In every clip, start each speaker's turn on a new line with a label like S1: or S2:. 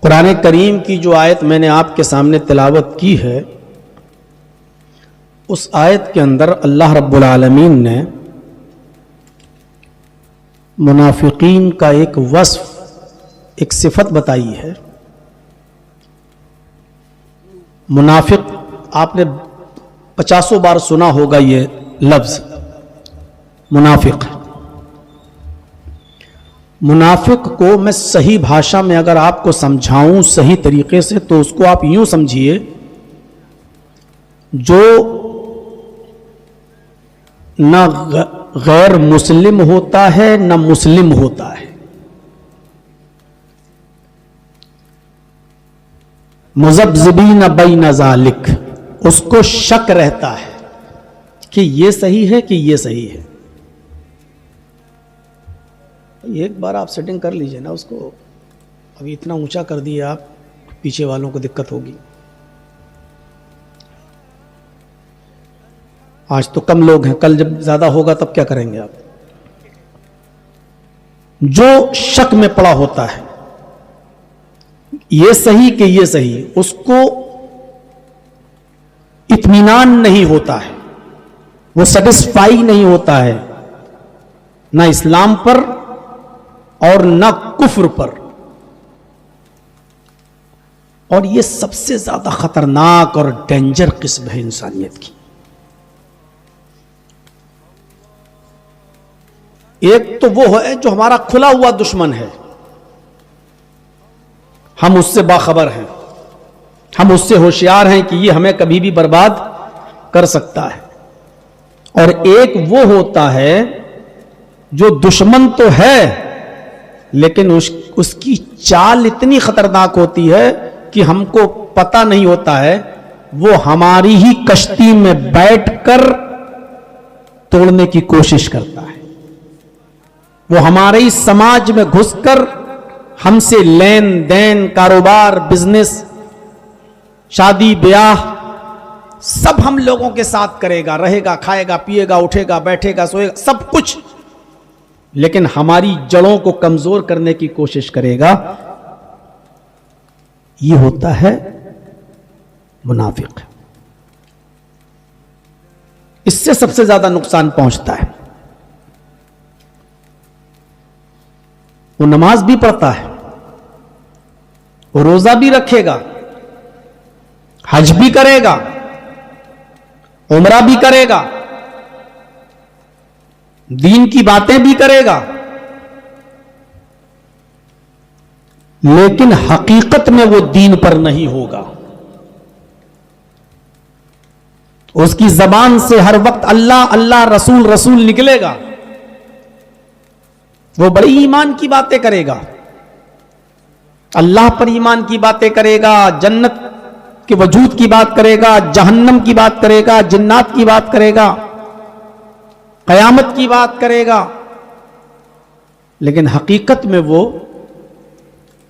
S1: कुरान करीम की जो आयत मैंने आपके सामने तिलावत की है, उस आयत के अंदर अल्लाह रब्बुल आलमीन ने मुनाफिकीन का एक वस्फ, एक सिफत बताई है। मुनाफिक आपने 50 बार सुना होगा ये लफ्ज मुनाफिक। मुनाफिक को मैं सही भाषा में अगर आपको समझाऊं सही तरीके से, तो उसको आप यूं समझिए, जो न गैर मुस्लिम होता है न मुस्लिम होता है, मुज़ब्ज़िबीन बैन ज़ालिक, उसको शक रहता है कि ये सही है कि ये सही है। एक बार आप सेटिंग कर लीजिए ना उसको, अभी इतना ऊंचा कर दिया आप, पीछे वालों को दिक्कत होगी। आज तो कम लोग हैं, कल जब ज्यादा होगा तब क्या करेंगे आप। जो शक में पड़ा होता है ये सही कि ये सही, उसको इत्मीनान नहीं होता है, वो सेटिस्फाई नहीं होता है, ना इस्लाम पर और ना कुफ्र पर। और ये सबसे ज्यादा खतरनाक और डेंजर किस्म है इंसानियत की। एक तो वो है जो हमारा खुला हुआ दुश्मन है, हम उससे बाखबर हैं, हम उससे होशियार हैं कि ये हमें कभी भी बर्बाद कर सकता है। और एक वो होता है जो दुश्मन तो है लेकिन उसकी चाल इतनी खतरनाक होती है कि हमको पता नहीं होता है, वो हमारी ही कश्ती में बैठकर तोड़ने की कोशिश करता है। वो हमारे ही समाज में घुसकर हमसे लेन देन, कारोबार, बिजनेस, शादी ब्याह सब हम लोगों के साथ करेगा, रहेगा, खाएगा, पिएगा, उठेगा, बैठेगा, सोएगा, सब कुछ, लेकिन हमारी जड़ों को कमजोर करने की कोशिश करेगा। ये होता है मुनाफिक। इससे सबसे ज्यादा नुकसान पहुंचता है। वो नमाज भी पढ़ता है, वो रोजा भी रखेगा, हज भी करेगा, उम्रा भी करेगा, दीन की बातें भी करेगा, लेकिन हकीकत में वो दीन पर नहीं होगा। उसकी जबान से हर वक्त अल्लाह अल्लाह, रसूल रसूल निकलेगा। वो बड़ी ईमान की बातें करेगा, अल्लाह पर ईमान की बातें करेगा, जन्नत के वजूद की बात करेगा, जहन्नम की बात करेगा, जिन्नात की बात करेगा, कयामत की बात करेगा, लेकिन हकीकत में वो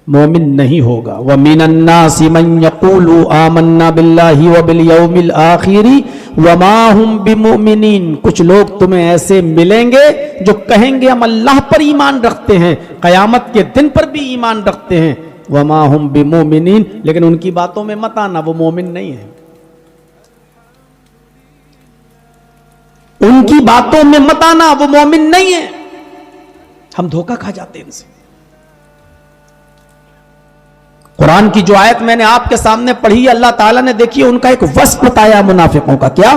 S1: मोमिन नहीं होगा। व मिनन्नासि मन यक़ूलु आमन्ना बिल्लाहि व बिल यौमिल आखिरी व मा हुम बिमुमिनीन। कुछ लोग तुम्हें ऐसे मिलेंगे जो कहेंगे हम अल्लाह पर ईमान रखते हैं, कयामत के दिन पर भी ईमान रखते हैं, व मा हुम बिमुमिनीन, लेकिन उनकी बातों में मत आना, वो मोमिन नहीं है। उनकी बातों में मत आना, वो मोमिन नहीं है। हम धोखा खा जाते हैं इनसे। कुरान की जो आयत मैंने आपके सामने पढ़ी, अल्लाह ताला ने देखिए उनका एक वस्फ बताया मुनाफिकों का। क्या?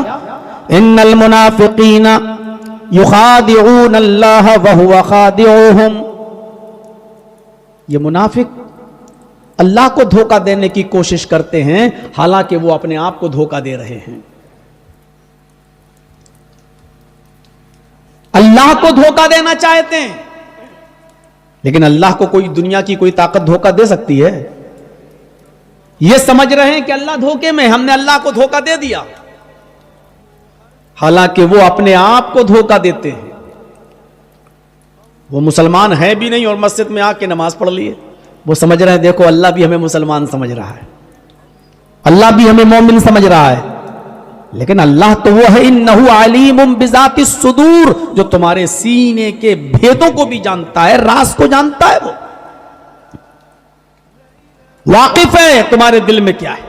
S1: इन्नल मुनाफिकीना युखादिऊन अल्लाह व हुवा खादिऊहुम। ये मुनाफिक अल्लाह को धोखा देने की कोशिश करते हैं, हालांकि वो अपने आप को धोखा दे रहे हैं। अल्लाह को धोखा देना चाहते हैं, लेकिन अल्लाह को कोई दुनिया की कोई ताकत धोखा दे सकती है? ये समझ रहे हैं कि अल्लाह धोखे में, हमने अल्लाह को धोखा दे दिया, हालांकि वो अपने आप को धोखा देते हैं। वो मुसलमान है भी नहीं और मस्जिद में आके नमाज पढ़ लिए, वो समझ रहे हैं देखो अल्लाह भी हमें मुसलमान समझ रहा है, अल्लाह भी हमें मोमिन समझ रहा है, लेकिन अल्लाह तो वो है इन्नहु अलीमुम बिज़ातिस सुदूर, जो तुम्हारे सीने के भेदों को भी जानता है, राज को जानता है। वो वाकिफ है तुम्हारे दिल में क्या है।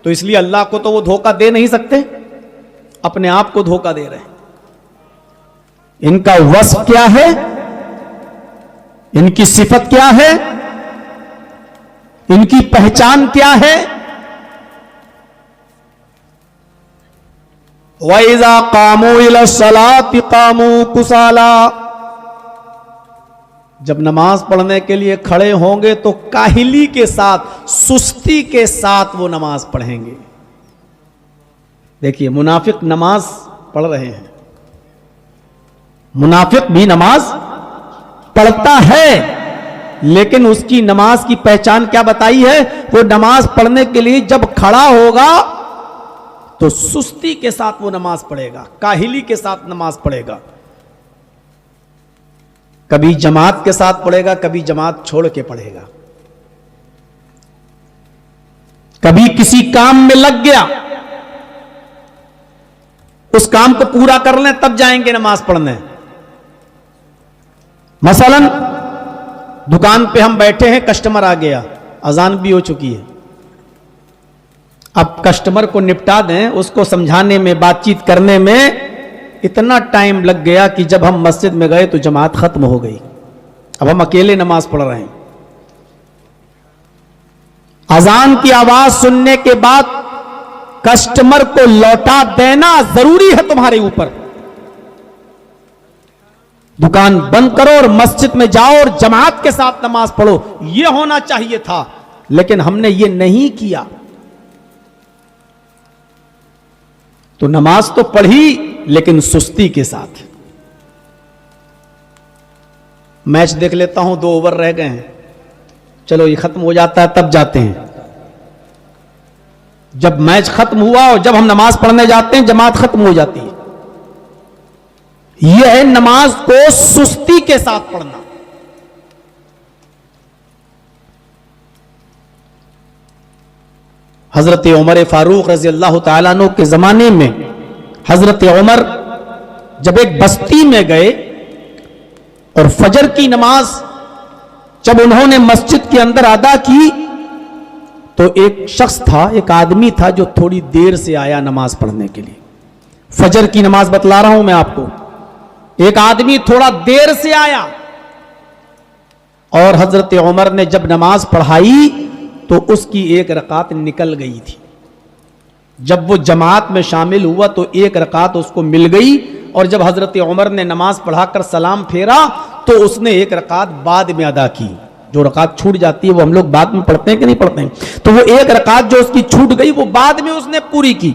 S1: तो इसलिए अल्लाह को तो वो धोखा दे नहीं सकते, अपने आप को धोखा दे रहे हैं। इनका वस्फ क्या है, इनकी सिफत क्या है, इनकी पहचान क्या है। वइज़ा कामू इला सलाति कामू कुसाला, जब नमाज पढ़ने के लिए खड़े होंगे तो काहिली के साथ, सुस्ती के साथ वो नमाज पढ़ेंगे। देखिए मुनाफिक नमाज पढ़ रहे हैं, मुनाफिक भी नमाज पढ़ता है, लेकिन उसकी नमाज की पहचान क्या बताई है, वो नमाज पढ़ने के लिए जब खड़ा होगा तो सुस्ती के साथ वो नमाज पढ़ेगा, काहिली के साथ नमाज पढ़ेगा। कभी जमात के साथ पढ़ेगा, कभी जमात छोड़ के पढ़ेगा, कभी किसी काम में लग गया, उस काम को पूरा कर लें तब जाएंगे नमाज पढ़ने। मसलन दुकान पे हम बैठे हैं, कस्टमर आ गया, अजान भी हो चुकी है, अब कस्टमर को निपटा दें, उसको समझाने में, बातचीत करने में इतना टाइम लग गया कि जब हम मस्जिद में गए तो जमात खत्म हो गई। अब हम अकेले नमाज पढ़ रहे हैं। अजान की आवाज सुनने के बाद कस्टमर को लौटा देना जरूरी है तुम्हारे ऊपर। दुकान बंद करो और मस्जिद में जाओ और जमात के साथ नमाज पढ़ो, यह होना चाहिए था, लेकिन हमने यह नहीं किया। तो नमाज तो पढ़ी लेकिन सुस्ती के साथ। मैच देख लेता हूं, 2 ओवर रह गए हैं, चलो ये खत्म हो जाता है तब जाते हैं। जब मैच खत्म हुआ और जब हम नमाज पढ़ने जाते हैं जमात खत्म हो जाती है। यह है नमाज को सुस्ती के साथ पढ़ना। हजरत उमर फारूक रजी अल्लाह तआला अन्हु के जमाने में हजरत उमर जब एक बस्ती में गए और फजर की नमाज जब उन्होंने मस्जिद के अंदर अदा की तो एक शख्स था, एक आदमी था जो थोड़ी देर से आया नमाज पढ़ने के लिए। फजर की नमाज बतला रहा हूं मैं आपको। एक आदमी थोड़ा देर से आया और हजरत उमर ने जब नमाज पढ़ाई तो उसकी एक रकात निकल गई थी। जब वो जमात में शामिल हुआ तो एक रकात उसको मिल गई, और जब हजरत उमर ने नमाज पढ़ाकर सलाम फेरा तो उसने एक रकात बाद में अदा की। जो रकात छूट जाती है वो हम लोग बाद में पढ़ते हैं कि नहीं पढ़ते हैं, तो वो एक रकात जो उसकी छूट गई वो बाद में उसने पूरी की।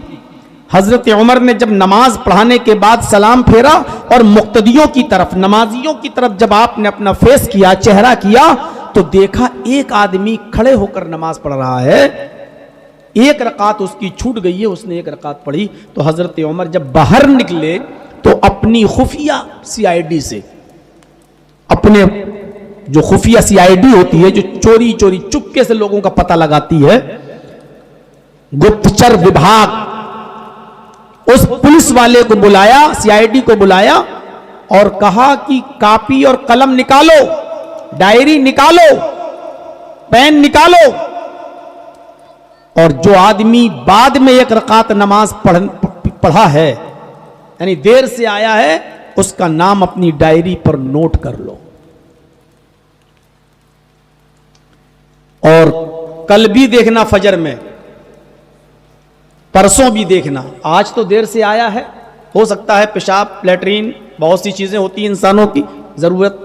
S1: हजरत उमर ने जब नमाज पढ़ाने के बाद सलाम फेरा और मुक्तदियों की तरफ, नमाजियों की तरफ जब आपने अपना फेस किया, चेहरा किया, तो देखा एक आदमी खड़े होकर नमाज पढ़ रहा है, एक रकात उसकी छूट गई है, उसने एक रकात पढ़ी। तो हजरत उमर जब बाहर निकले तो अपनी खुफिया सीआईडी से, अपने जो खुफिया सीआईडी होती है जो चोरी चोरी चुपके से लोगों का पता लगाती है, गुप्तचर विभाग, उस पुलिस वाले को बुलाया, सीआईडी को बुलाया और कहा कि कापी और कलम निकालो, डायरी निकालो, पेन निकालो, और जो आदमी बाद में एक रकात नमाज पढ़ा है, यानी देर से आया है, उसका नाम अपनी डायरी पर नोट कर लो। और कल भी देखना फजर में, परसों भी देखना। आज तो देर से आया है, हो सकता है पेशाब, लैट्रीन, बहुत सी चीजें होती हैं इंसानों की जरूरत,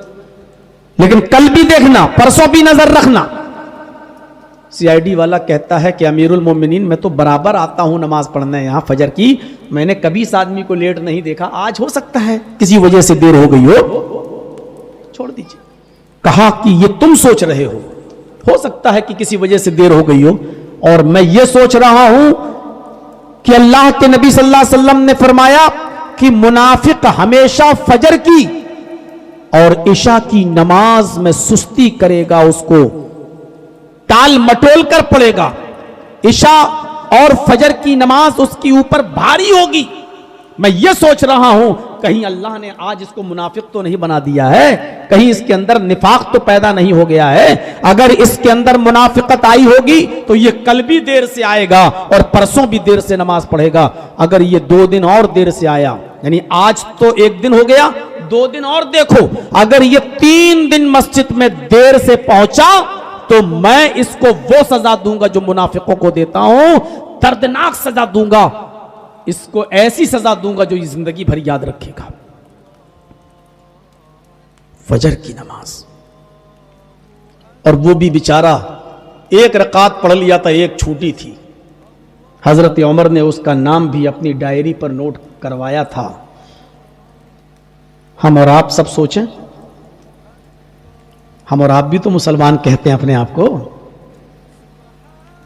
S1: लेकिन कल भी देखना, परसों भी नजर रखना। सीआईडी वाला कहता है कि अमीरुल मोमिनीन, मैं तो बराबर आता हूं नमाज पढ़ने यहां फजर की, मैंने कभी इस आदमी को लेट नहीं देखा, आज हो सकता है किसी वजह से देर हो गई हो, छोड़ दीजिए। कहा कि ये तुम सोच रहे हो सकता है कि किसी वजह से देर हो गई हो, और मैं ये सोच रहा हूं कि अल्लाह के नबी सल्लल्लाहु अलैहि वसल्लम ने फरमाया कि मुनाफिक हमेशा फजर की और इशा की नमाज में सुस्ती करेगा, उसको टाल मटोल कर पड़ेगा। इशा और फजर की नमाज उसके ऊपर भारी होगी। मैं ये सोच रहा हूं कहीं अल्लाह ने आज इसको मुनाफिक तो नहीं बना दिया है, कहीं इसके अंदर निफाक तो पैदा नहीं हो गया है। अगर इसके अंदर मुनाफिकत आई होगी तो ये कल भी देर से आएगा और परसों भी देर से नमाज पढ़ेगा। अगर ये 2 दिन और देर से आया, यानी आज तो 1 दिन हो गया, 2 दिन और देखो, अगर ये 3 दिन मस्जिद में देर से पहुंचा तो मैं इसको वो सजा दूंगा जो मुनाफिकों को देता हूं, दर्दनाक सजा दूंगा, इसको ऐसी सजा दूंगा जो ये जिंदगी भर याद रखेगा। फजर की नमाज, और वो भी बेचारा 1 रकात पढ़ लिया था, 1 छूटी थी। हजरत उमर ने उसका नाम भी अपनी डायरी पर नोट करवाया था। हम और आप सब सोचें, हम और आप भी तो मुसलमान कहते हैं अपने आप को।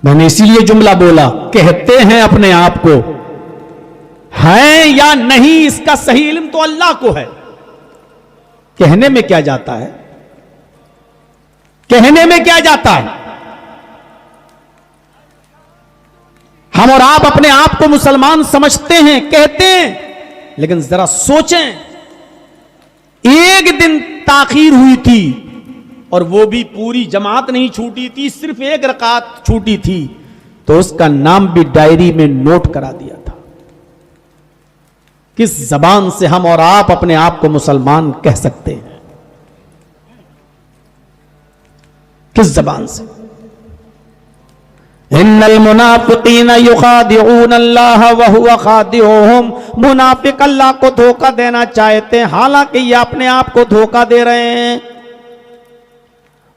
S1: मैंने इसीलिए जुमला बोला, कहते हैं अपने आप को, हैं या नहीं इसका सही इल्म तो अल्लाह को है। कहने में क्या जाता है, कहने में क्या जाता है। हम और आप अपने आप को मुसलमान समझते हैं, कहते हैं, लेकिन जरा सोचें, 1 दिन ताखीर हुई थी और वो भी पूरी जमात नहीं छूटी थी, सिर्फ 1 रकात छूटी थी, तो उसका नाम भी डायरी में नोट करा दिया था। किस जबान से हम और आप अपने आप को मुसलमान कह सकते हैं, किस जबान से। इन्नल मुनाफिकीन युखादिऊन अल्लाह व हुवा खादिऊहुम, मुनाफिक अल्लाह को धोखा देना चाहते हैं, हालांकि ये अपने आप को धोखा दे रहे हैं।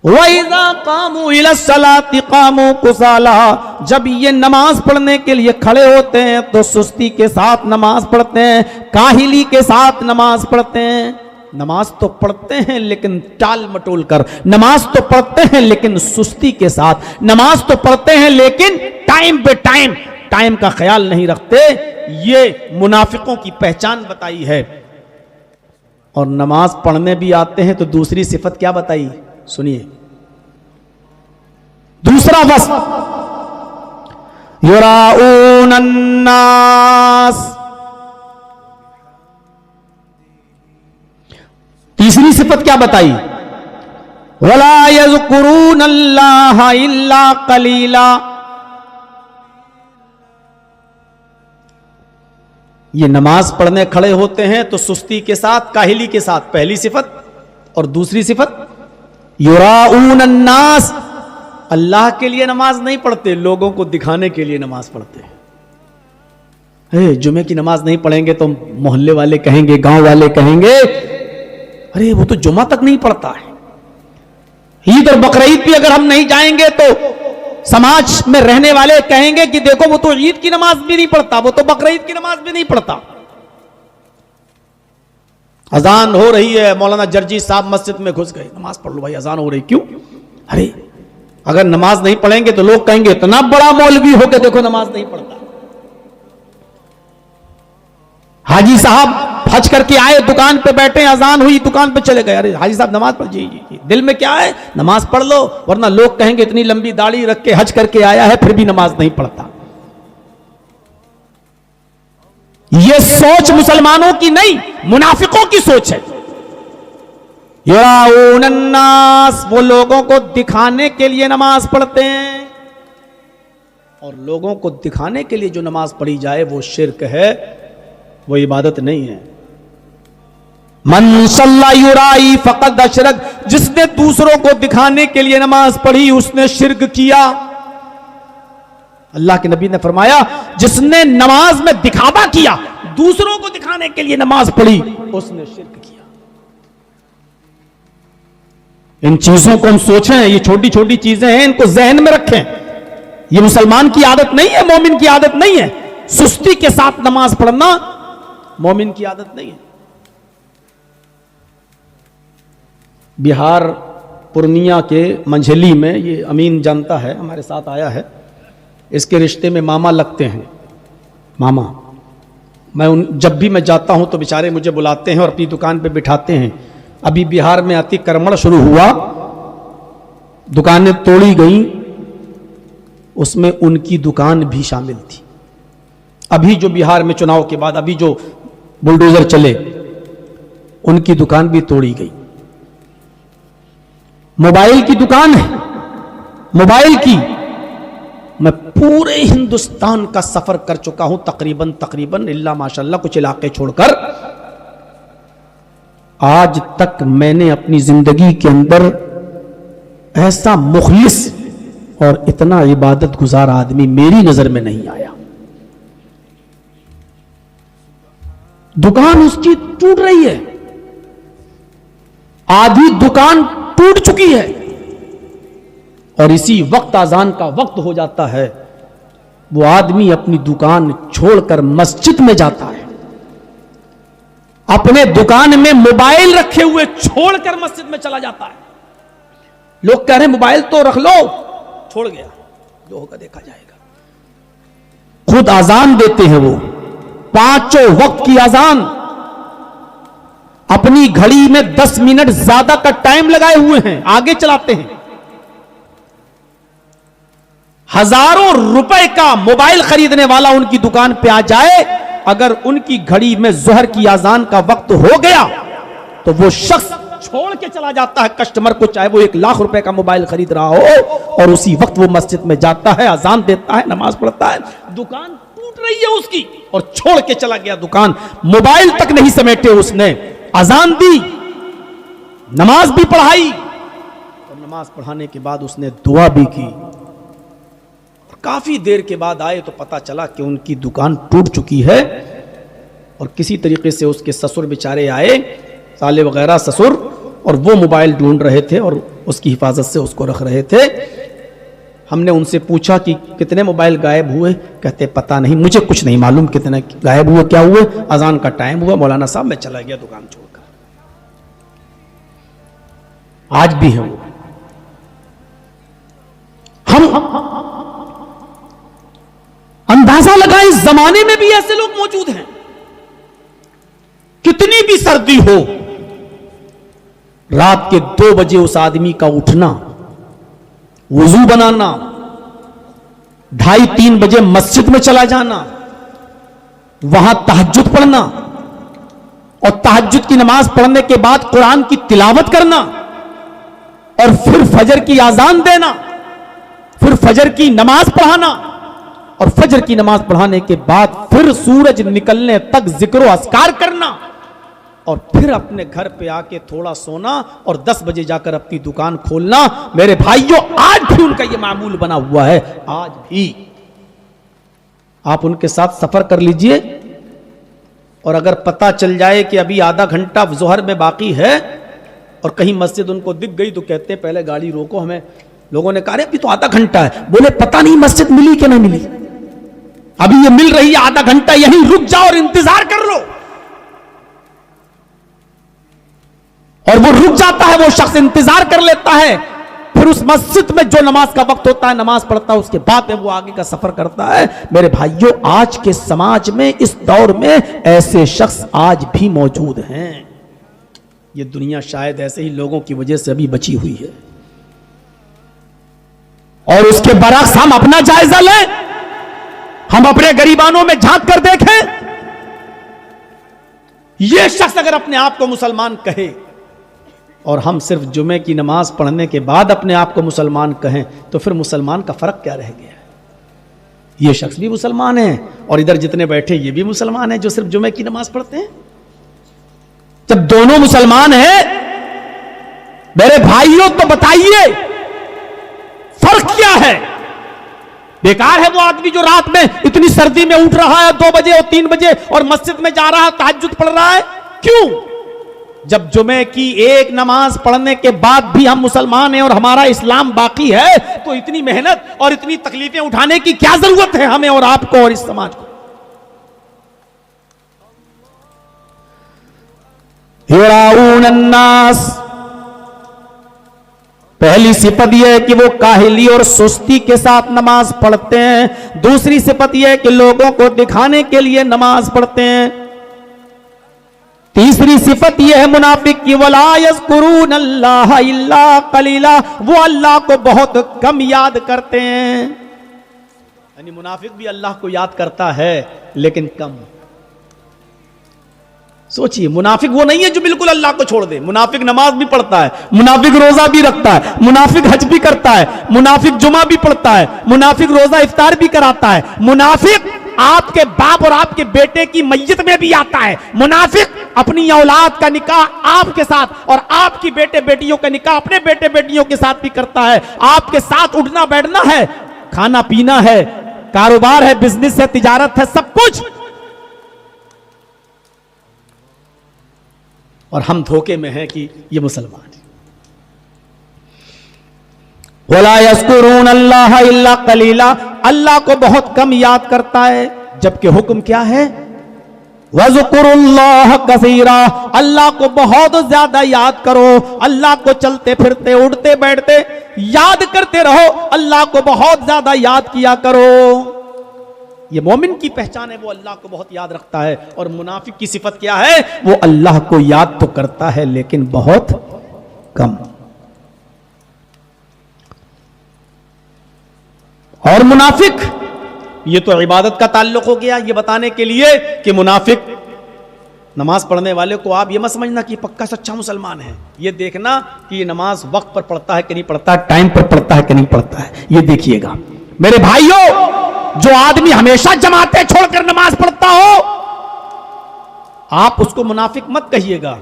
S1: वइज़ा कामू इला सलाति कामू कुसाला, जब ये नमाज पढ़ने के लिए खड़े होते हैं तो सुस्ती के साथ नमाज पढ़ते हैं, काहिली के साथ नमाज पढ़ते हैं। नमाज तो पढ़ते हैं लेकिन टाल मटोल कर, नमाज तो पढ़ते हैं लेकिन सुस्ती के साथ, नमाज तो पढ़ते हैं लेकिन टाइम पे टाइम का ख्याल नहीं रखते। ये मुनाफिकों की पहचान बताई है। और नमाज पढ़ने भी आते हैं तो दूसरी सिफत क्या बताई, सुनिए। दूसरा वस्फ, युराऊन अन्नास। तीसरी सिफत क्या बताई, वला यज़कुरून अल्लाह इल्ला कलीला। ये नमाज पढ़ने खड़े होते हैं तो सुस्ती के साथ, काहिली के साथ, पहली सिफत। और दूसरी सिफत, युराऊन अन्नास, अल्लाह के लिए नमाज नहीं पढ़ते, लोगों को दिखाने के लिए नमाज पढ़ते हैं। जुमे की नमाज नहीं पढ़ेंगे तो मोहल्ले वाले कहेंगे, गांव वाले कहेंगे, अरे वो तो जुमा तक नहीं पढ़ता है। ईद और बकरीद भी अगर हम नहीं जाएंगे तो समाज में रहने वाले कहेंगे कि देखो वो तो ईद की नमाज भी नहीं पढ़ता, वो तो बकरीद की नमाज भी नहीं पढ़ता। अजान हो रही है, मौलाना जर्जी साहब मस्जिद में घुस गए, नमाज पढ़ लो भाई, अजान हो रही। क्यों? अरे अगर नमाज नहीं पढ़ेंगे तो लोग कहेंगे इतना बड़ा मौलवी होकर देखो नमाज नहीं पढ़ता। हाजी साहब हज करके आए, दुकान पे बैठे, अजान हुई, दुकान पे चले गए, अरे हाजी साहब नमाज पढ़, जी दिल में क्या है, नमाज पढ़ लो, वरना लोग कहेंगे इतनी लंबी दाढ़ी रख के हज करके आया है फिर भी नमाज नहीं पढ़ता। यह सोच मुसलमानों की नहीं, मुनाफिकों की सोच है। युराऊन अन्नास, वो लोगों को दिखाने के लिए नमाज पढ़ते हैं, और लोगों को दिखाने के लिए जो नमाज पढ़ी जाए वो शिर्क है, वो इबादत नहीं है। मन सल्ला युराई फक़द अशरक, जिसने दूसरों को दिखाने के लिए नमाज पढ़ी उसने शिर्क किया। अल्लाह के नबी ने फरमाया, जिसने नमाज में दिखावा किया, दूसरों को दिखाने के लिए नमाज पढ़ी, उसने शिर्क किया। इन चीजों को हम सोचें, ये छोटी छोटी चीजें हैं, इनको जहन में रखें। ये मुसलमान की आदत नहीं है, मोमिन की आदत नहीं है। सुस्ती के साथ नमाज पढ़ना मोमिन की आदत नहीं है। बिहार पूर्णिया के मंझली में, ये अमीन जानता है, हमारे साथ आया है, इसके रिश्ते में मामा लगते हैं, मामा। जब भी मैं जाता हूं तो बेचारे मुझे बुलाते हैं और अपनी दुकान पे बिठाते हैं। अभी बिहार में अतिक्रमण शुरू हुआ, दुकानें तोड़ी गई, उसमें उनकी दुकान भी शामिल थी। अभी जो बिहार में चुनाव के बाद अभी जो बुलडोजर चले, उनकी दुकान भी तोड़ी गई। मोबाइल की दुकान है, मोबाइल की। मैं पूरे हिंदुस्तान का सफर कर चुका हूं तकरीबन इल्ला माशाल्लाह कुछ इलाके छोड़कर। आज तक मैंने अपनी जिंदगी के अंदर ऐसा मुखलिस और इतना इबादत गुजार आदमी मेरी नजर में नहीं आया। दुकान उसकी टूट रही है, आधी दुकान टूट चुकी है, और इसी वक्त अजान का वक्त हो जाता है, वो आदमी अपनी दुकान छोड़कर मस्जिद में जाता है, अपने दुकान में मोबाइल रखे हुए छोड़कर मस्जिद में चला जाता है। लोग कह रहे हैं मोबाइल तो रख लो, छोड़ गया, जो होगा देखा जाएगा। खुद अजान देते हैं वो, पांचों वक्त की अजान, अपनी घड़ी में 10 मिनट ज्यादा का टाइम लगाए हुए हैं, आगे चलाते हैं। हजारों रुपए का मोबाइल खरीदने वाला उनकी दुकान पे आ जाए, अगर उनकी घड़ी में जोहर की अजान का वक्त हो गया तो वो शख्स छोड़ के चला जाता है कस्टमर को, चाहे वो 1 लाख रुपए का मोबाइल खरीद रहा हो, और उसी वक्त वो मस्जिद में जाता है, अजान देता है, नमाज पढ़ता है। दुकान टूट रही है उसकी और छोड़ के चला गया दुकान। मोबाइल तक नहीं समेटे उसने, अजान दी, नमाज भी पढ़ाई, और नमाज पढ़ाने के बाद उसने दुआ भी की। काफी देर के बाद आए तो पता चला कि उनकी दुकान टूट चुकी है, और किसी तरीके से उसके ससुर बेचारे आए, साले वगैरह ससुर, और वो मोबाइल ढूंढ रहे थे और उसकी हिफाजत से उसको रख रहे थे। हमने उनसे पूछा कि कितने मोबाइल गायब हुए? कहते पता नहीं, मुझे कुछ नहीं मालूम कितने गायब हुए, क्या हुए। अजान का टाइम हुआ, मौलाना साहब मैं चला गया दुकान छोड़कर। आज भी है वो। हम अंदाजा लगाएं, इस जमाने में भी ऐसे लोग मौजूद हैं। कितनी भी सर्दी हो, रात के 2 बजे उस आदमी का उठना, वुजू बनाना, 2:30-3 बजे मस्जिद में चला जाना, वहां तहज्जुद पढ़ना, और तहज्जुद की नमाज पढ़ने के बाद कुरान की तिलावत करना, और फिर फजर की आजान देना, फिर फजर की नमाज पढ़ाना, और फजर की नमाज पढ़ाने के बाद फिर सूरज निकलने तक जिक्र अस्कार करना, और फिर अपने घर पे आके थोड़ा सोना, और 10 बजे जाकर अपनी दुकान खोलना। मेरे भाइयों, आज भी उनका यह मामूल बना हुआ है। आज भी आप उनके साथ सफर कर लीजिए, और अगर पता चल जाए कि अभी आधा घंटा जोहर में बाकी है और कहीं मस्जिद उनको दिख गई, तो कहते हैं पहले गाड़ी रोको। हमें लोगों ने कहा अभी तो आधा घंटा है, बोले पता नहीं मस्जिद मिली कि नहीं मिली, अभी ये मिल रही है, आधा घंटा यहीं रुक जाओ और इंतजार कर लो। और वो रुक जाता है, वो शख्स इंतजार कर लेता है, फिर उस मस्जिद में जो नमाज का वक्त होता है नमाज पढ़ता है, उसके बाद वो आगे का सफर करता है। मेरे भाइयों, आज के समाज में, इस दौर में ऐसे शख्स आज भी मौजूद हैं। ये दुनिया शायद ऐसे ही लोगों की वजह से अभी बची हुई है। और उसके बरक्स हम अपना जायजा लें, हम अपने गरीबानों में झांक कर देखें। यह शख्स अगर अपने आप को मुसलमान कहे, और हम सिर्फ जुमे की नमाज पढ़ने के बाद अपने आप को मुसलमान कहें, तो फिर मुसलमान का फर्क क्या रह गया? ये शख्स भी मुसलमान है, और इधर जितने बैठे ये भी मुसलमान है जो सिर्फ जुमे की नमाज पढ़ते हैं। जब दोनों मुसलमान हैं, मेरे भाइयों, तो बताइए फर्क क्या है? बेकार है वो आदमी जो रात में इतनी सर्दी में उठ रहा है 2 बजे और 3 बजे और मस्जिद में जा रहा है, तहज्जुद पढ़ रहा है। क्यों? जब जुमे की एक नमाज पढ़ने के बाद भी हम मुसलमान हैं और हमारा इस्लाम बाकी है, तो इतनी मेहनत और इतनी तकलीफें उठाने की क्या जरूरत है हमें और आपको और इस समाज को? युराऊन अन्नास, पहली सिफत यह है कि वो काहिली और सुस्ती के साथ नमाज पढ़ते हैं। दूसरी सिफत यह है कि लोगों को दिखाने के लिए नमाज पढ़ते हैं। तीसरी सिफत यह है मुनाफिक की, वला यज़कुरून अल्लाह इल्ला कलीला, वो अल्लाह को बहुत कम याद करते हैं। यानी मुनाफिक भी अल्लाह को याद करता है लेकिन कम। सोचिए, मुनाफिक वो नहीं है जो बिल्कुल अल्लाह को छोड़ दे। मुनाफिक नमाज भी पढ़ता है, मुनाफिक रोजा भी रखता है, मुनाफिक हज भी करता है, मुनाफिक जुमा भी पढ़ता है, मुनाफिक रोजा इफ्तार भी कराता है, मुनाफिक आपके बाप और आपके बेटे की मैयत में भी आता है, मुनाफिक अपनी औलाद का निकाह आपके साथ और आपकी बेटे बेटियों का निकाह अपने बेटे बेटियों के साथ भी करता है। आपके साथ उठना बैठना है, खाना पीना है, कारोबार है, बिजनेस है, तिजारत है, सब कुछ। और हम धोखे में हैं कि ये मुसलमान है। वला यज़कुरून अल्लाह इल्ला कलीला, अल्लाह को बहुत कम याद करता है, जबकि हुक्म क्या है? वज़कुरुल्लाह कसीरा, अल्लाह को बहुत ज्यादा याद करो। अल्लाह को चलते फिरते उठते बैठते याद करते रहो, अल्लाह को बहुत ज्यादा याद किया करो। ये मोमिन की पहचान है, वो अल्लाह को बहुत याद रखता है। और मुनाफिक की सिफत क्या है? वो अल्लाह को याद तो करता है लेकिन बहुत कम। और मुनाफिक, ये तो इबादत का ताल्लुक हो गया, ये बताने के लिए कि मुनाफिक, नमाज पढ़ने वाले को आप ये मत समझना कि पक्का सच्चा मुसलमान है। ये देखना कि ये नमाज वक्त पर पढ़ता है कि नहीं पढ़ता है, टाइम पर पढ़ता है कि नहीं पढ़ता है, ये देखिएगा मेरे भाइयों। जो आदमी हमेशा जमातें छोड़कर नमाज पढ़ता हो, आप उसको मुनाफिक मत कहिएगा,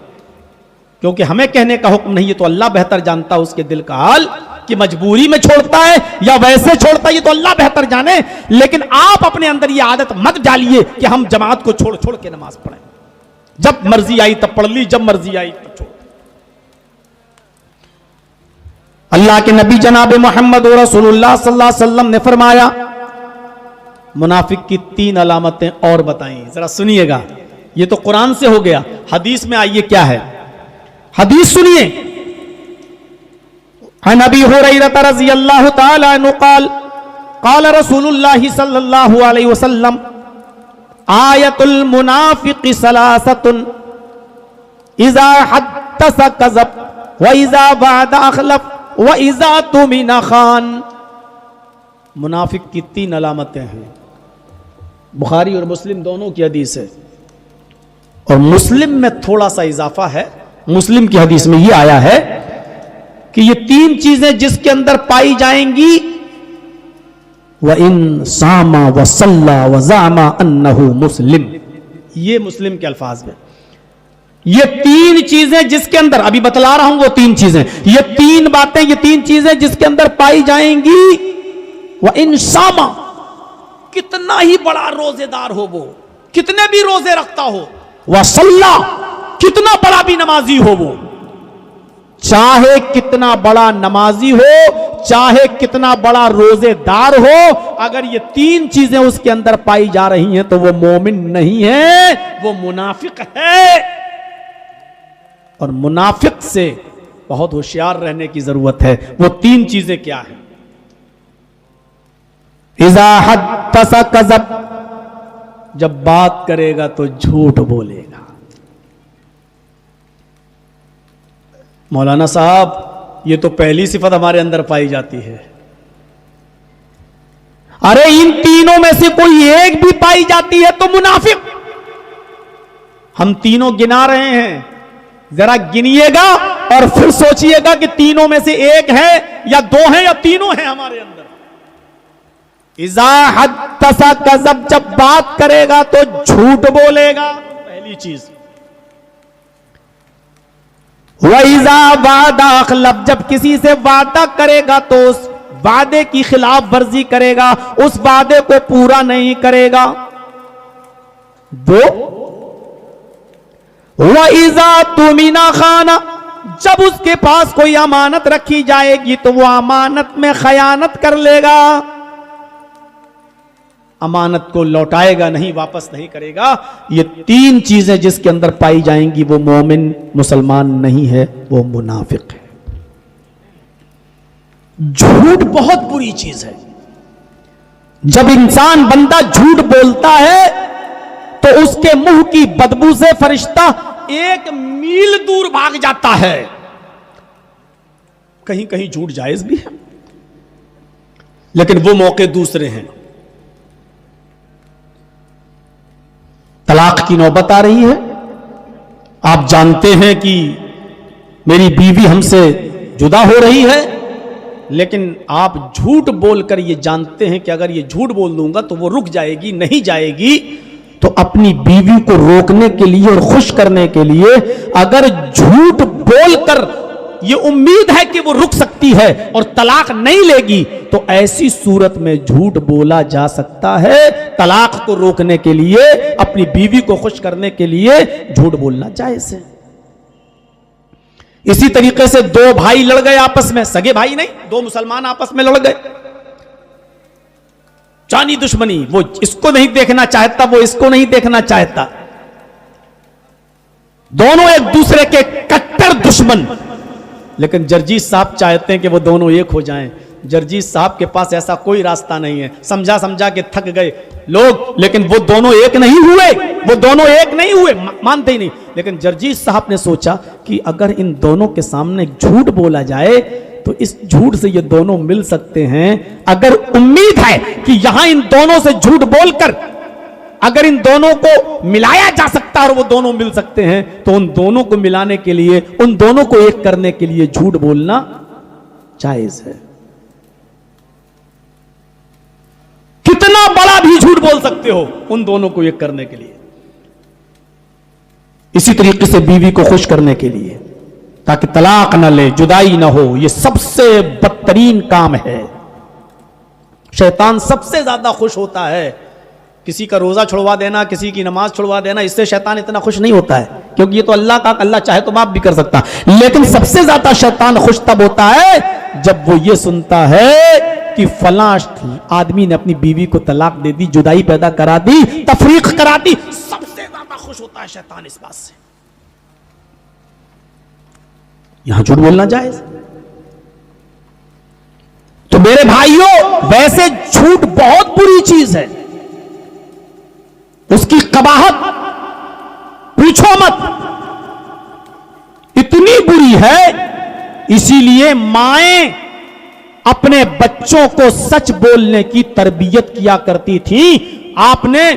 S1: क्योंकि हमें कहने का हुक्म नहीं है, तो अल्लाह बेहतर जानता है उसके दिल का हाल, कि मजबूरी में छोड़ता है या वैसे छोड़ता है, ये तो अल्लाह बेहतर जाने। लेकिन आप अपने अंदर ये आदत मत डालिए कि हम जमात को छोड़ छोड़ के नमाज पढ़ें, जब मर्जी आई तब पढ़ ली, जब मर्जी आई तब छोड़। अल्लाह के नबी जनाब मोहम्मद रसूलुल्लाह सल्लल्लाहु अलैहि वसल्लम ने फरमाया, मुनाफिक की 3 अलामतें और बताई, जरा सुनिएगा। ये तो कुरान से हो गया, हदीस में आइए क्या है, हदीस सुनिए। नबी हुरैरा रज़ियल्लाहु ताला अन्हु क़ाल क़ाल रसूलुल्लाह सल्लल्लाहु अलैहि वसल्लम आयतुल मुनाफिक़ि सलासतुन इज़ा हद्दस कज़ब व इज़ा वअदा अख़लफ़ व इज़ा तुमिना खान। मुनाफिक की 3 अलामतें हैं। बुखारी और मुस्लिम दोनों की हदीस है, और मुस्लिम में थोड़ा सा इजाफा है। मुस्लिम की हदीस में यह आया है कि ये 3 चीजें जिसके अंदर पाई जाएंगी, व इन सामा व सल्ला व ज़ामा अन्नहु मुस्लिम, ये मुस्लिम के अल्फाज में। ये 3 चीजें जिसके अंदर, अभी बतला रहा हूं वो 3 चीजें, ये 3 बातें, ये 3 चीजें जिसके अंदर पाई जाएंगी, व इन सामा, कितना ही बड़ा रोजेदार हो वो, कितने भी रोजे रखता हो, व सल्ला, कितना बड़ा भी नमाजी हो वो, चाहे कितना बड़ा नमाजी हो, चाहे कितना बड़ा रोजेदार हो, अगर ये 3 चीजें उसके अंदर पाई जा रही हैं तो वो मोमिन नहीं है, वो मुनाफिक है। और मुनाफिक से बहुत होशियार रहने की जरूरत है। वो 3 चीजें क्या है? इज़ा हद्दस कज़ब, जब बात करेगा तो झूठ बोलेगा। मौलाना साहब, ये तो पहली सिफत हमारे अंदर पाई जाती है। अरे इन तीनों में से कोई एक भी पाई जाती है तो मुनाफिक। हम तीनों गिना रहे हैं, जरा गिनिएगा और फिर सोचिएगा कि तीनों में से एक है या 2 है या तीनों है हमारे अंदर। इज़ा हद्दसा कज़ब, जब बात करेगा तो झूठ बोलेगा, पहली चीज। व इज़ा वादा अख़लफ़, जब किसी से वादा करेगा तो उस वादे की खिलाफ वर्जी करेगा, उस वादे को पूरा नहीं करेगा। 2, व इज़ा तुमिना खाना, जब उसके पास कोई अमानत रखी जाएगी तो वो अमानत में खयानत कर लेगा, अमानत को लौटाएगा नहीं, वापस नहीं करेगा। ये 3 चीजें जिसके अंदर पाई जाएंगी वो मोमिन मुसलमान नहीं है, वो मुनाफिक है। झूठ बहुत बुरी चीज है। जब इंसान बंदा झूठ बोलता है तो उसके मुंह की बदबू से फरिश्ता 1 मील दूर भाग जाता है। कहीं कहीं झूठ जायज भी है, लेकिन वो मौके दूसरे हैं। तलाक की नौबत आ रही है, आप जानते हैं कि मेरी बीवी हमसे जुदा हो रही है, लेकिन आप झूठ बोलकर ये जानते हैं कि अगर ये झूठ बोल दूंगा तो वो रुक जाएगी, नहीं जाएगी। तो अपनी बीवी को रोकने के लिए और खुश करने के लिए अगर झूठ बोलकर ये उम्मीद है कि वो रुक सकती है और तलाक नहीं लेगी, तो ऐसी सूरत में झूठ बोला जा सकता है। तलाक को रोकने के लिए, अपनी बीवी को खुश करने के लिए झूठ बोलना जायज है। इसी तरीके से दो भाई लड़ गए आपस में, सगे भाई नहीं, दो मुसलमान आपस में लड़ गए, जानी दुश्मनी, वो इसको नहीं देखना चाहता, वो इसको नहीं देखना चाहता, दोनों एक दूसरे के कट्टर दुश्मन। लेकिन जर्जीत साहब चाहते हैं कि वो दोनों एक हो जाएं। जर्जीत साहब के पास ऐसा कोई रास्ता नहीं है, समझा समझा के थक गए लोग, लेकिन वो दोनों एक नहीं हुए, वो दोनों एक नहीं हुए, मानते ही नहीं। लेकिन जर्जीत साहब ने सोचा कि अगर इन दोनों के सामने झूठ बोला जाए तो इस झूठ से ये दोनों मिल सकते हैं। अगर उम्मीद है कि यहां इन दोनों से झूठ बोलकर अगर इन दोनों को मिलाया जा सकता है और वो दोनों मिल सकते हैं, तो उन दोनों को मिलाने के लिए, उन दोनों को एक करने के लिए झूठ बोलना जायज है। कितना बड़ा भी झूठ बोल सकते हो उन दोनों को एक करने के लिए। इसी तरीके से बीवी को खुश करने के लिए, ताकि तलाक न ले, जुदाई ना हो। यह सबसे बदतरीन काम है। शैतान सबसे ज्यादा खुश होता है किसी का रोजा छुड़वा देना, किसी की नमाज छुड़वा देना, इससे शैतान इतना खुश नहीं होता है, क्योंकि ये तो अल्लाह का, अल्लाह चाहे तो माफ भी कर सकता। लेकिन सबसे ज्यादा शैतान खुश तब होता है जब वो ये सुनता है कि फलां आदमी ने अपनी बीवी को तलाक दे दी, जुदाई पैदा करा दी, तफरीक करा दी। सबसे ज्यादा खुश होता है शैतान इस बात से। यहां झूठ बोलना जायज। तो मेरे भाइयों, वैसे झूठ बहुत बुरी चीज है, उसकी कबाहत पूछो मत, इतनी बुरी है। इसीलिए माएं अपने बच्चों को सच बोलने की तरबियत किया करती थी। आपने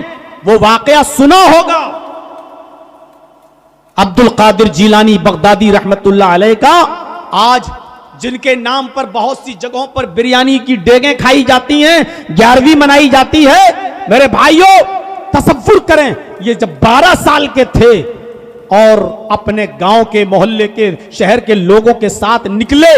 S1: वो वाकया सुना होगा, अब्दुल कादिर जीलानी बगदादी रहमतुल्लाह अलैह का। आज जिनके नाम पर बहुत सी जगहों पर बिरयानी की डेगें खाई जाती हैं, 11वीं मनाई जाती है। मेरे भाइयों, तसव्वुर करें, ये जब 12 साल के थे और अपने गांव के, मोहल्ले के, शहर के लोगों के साथ निकले,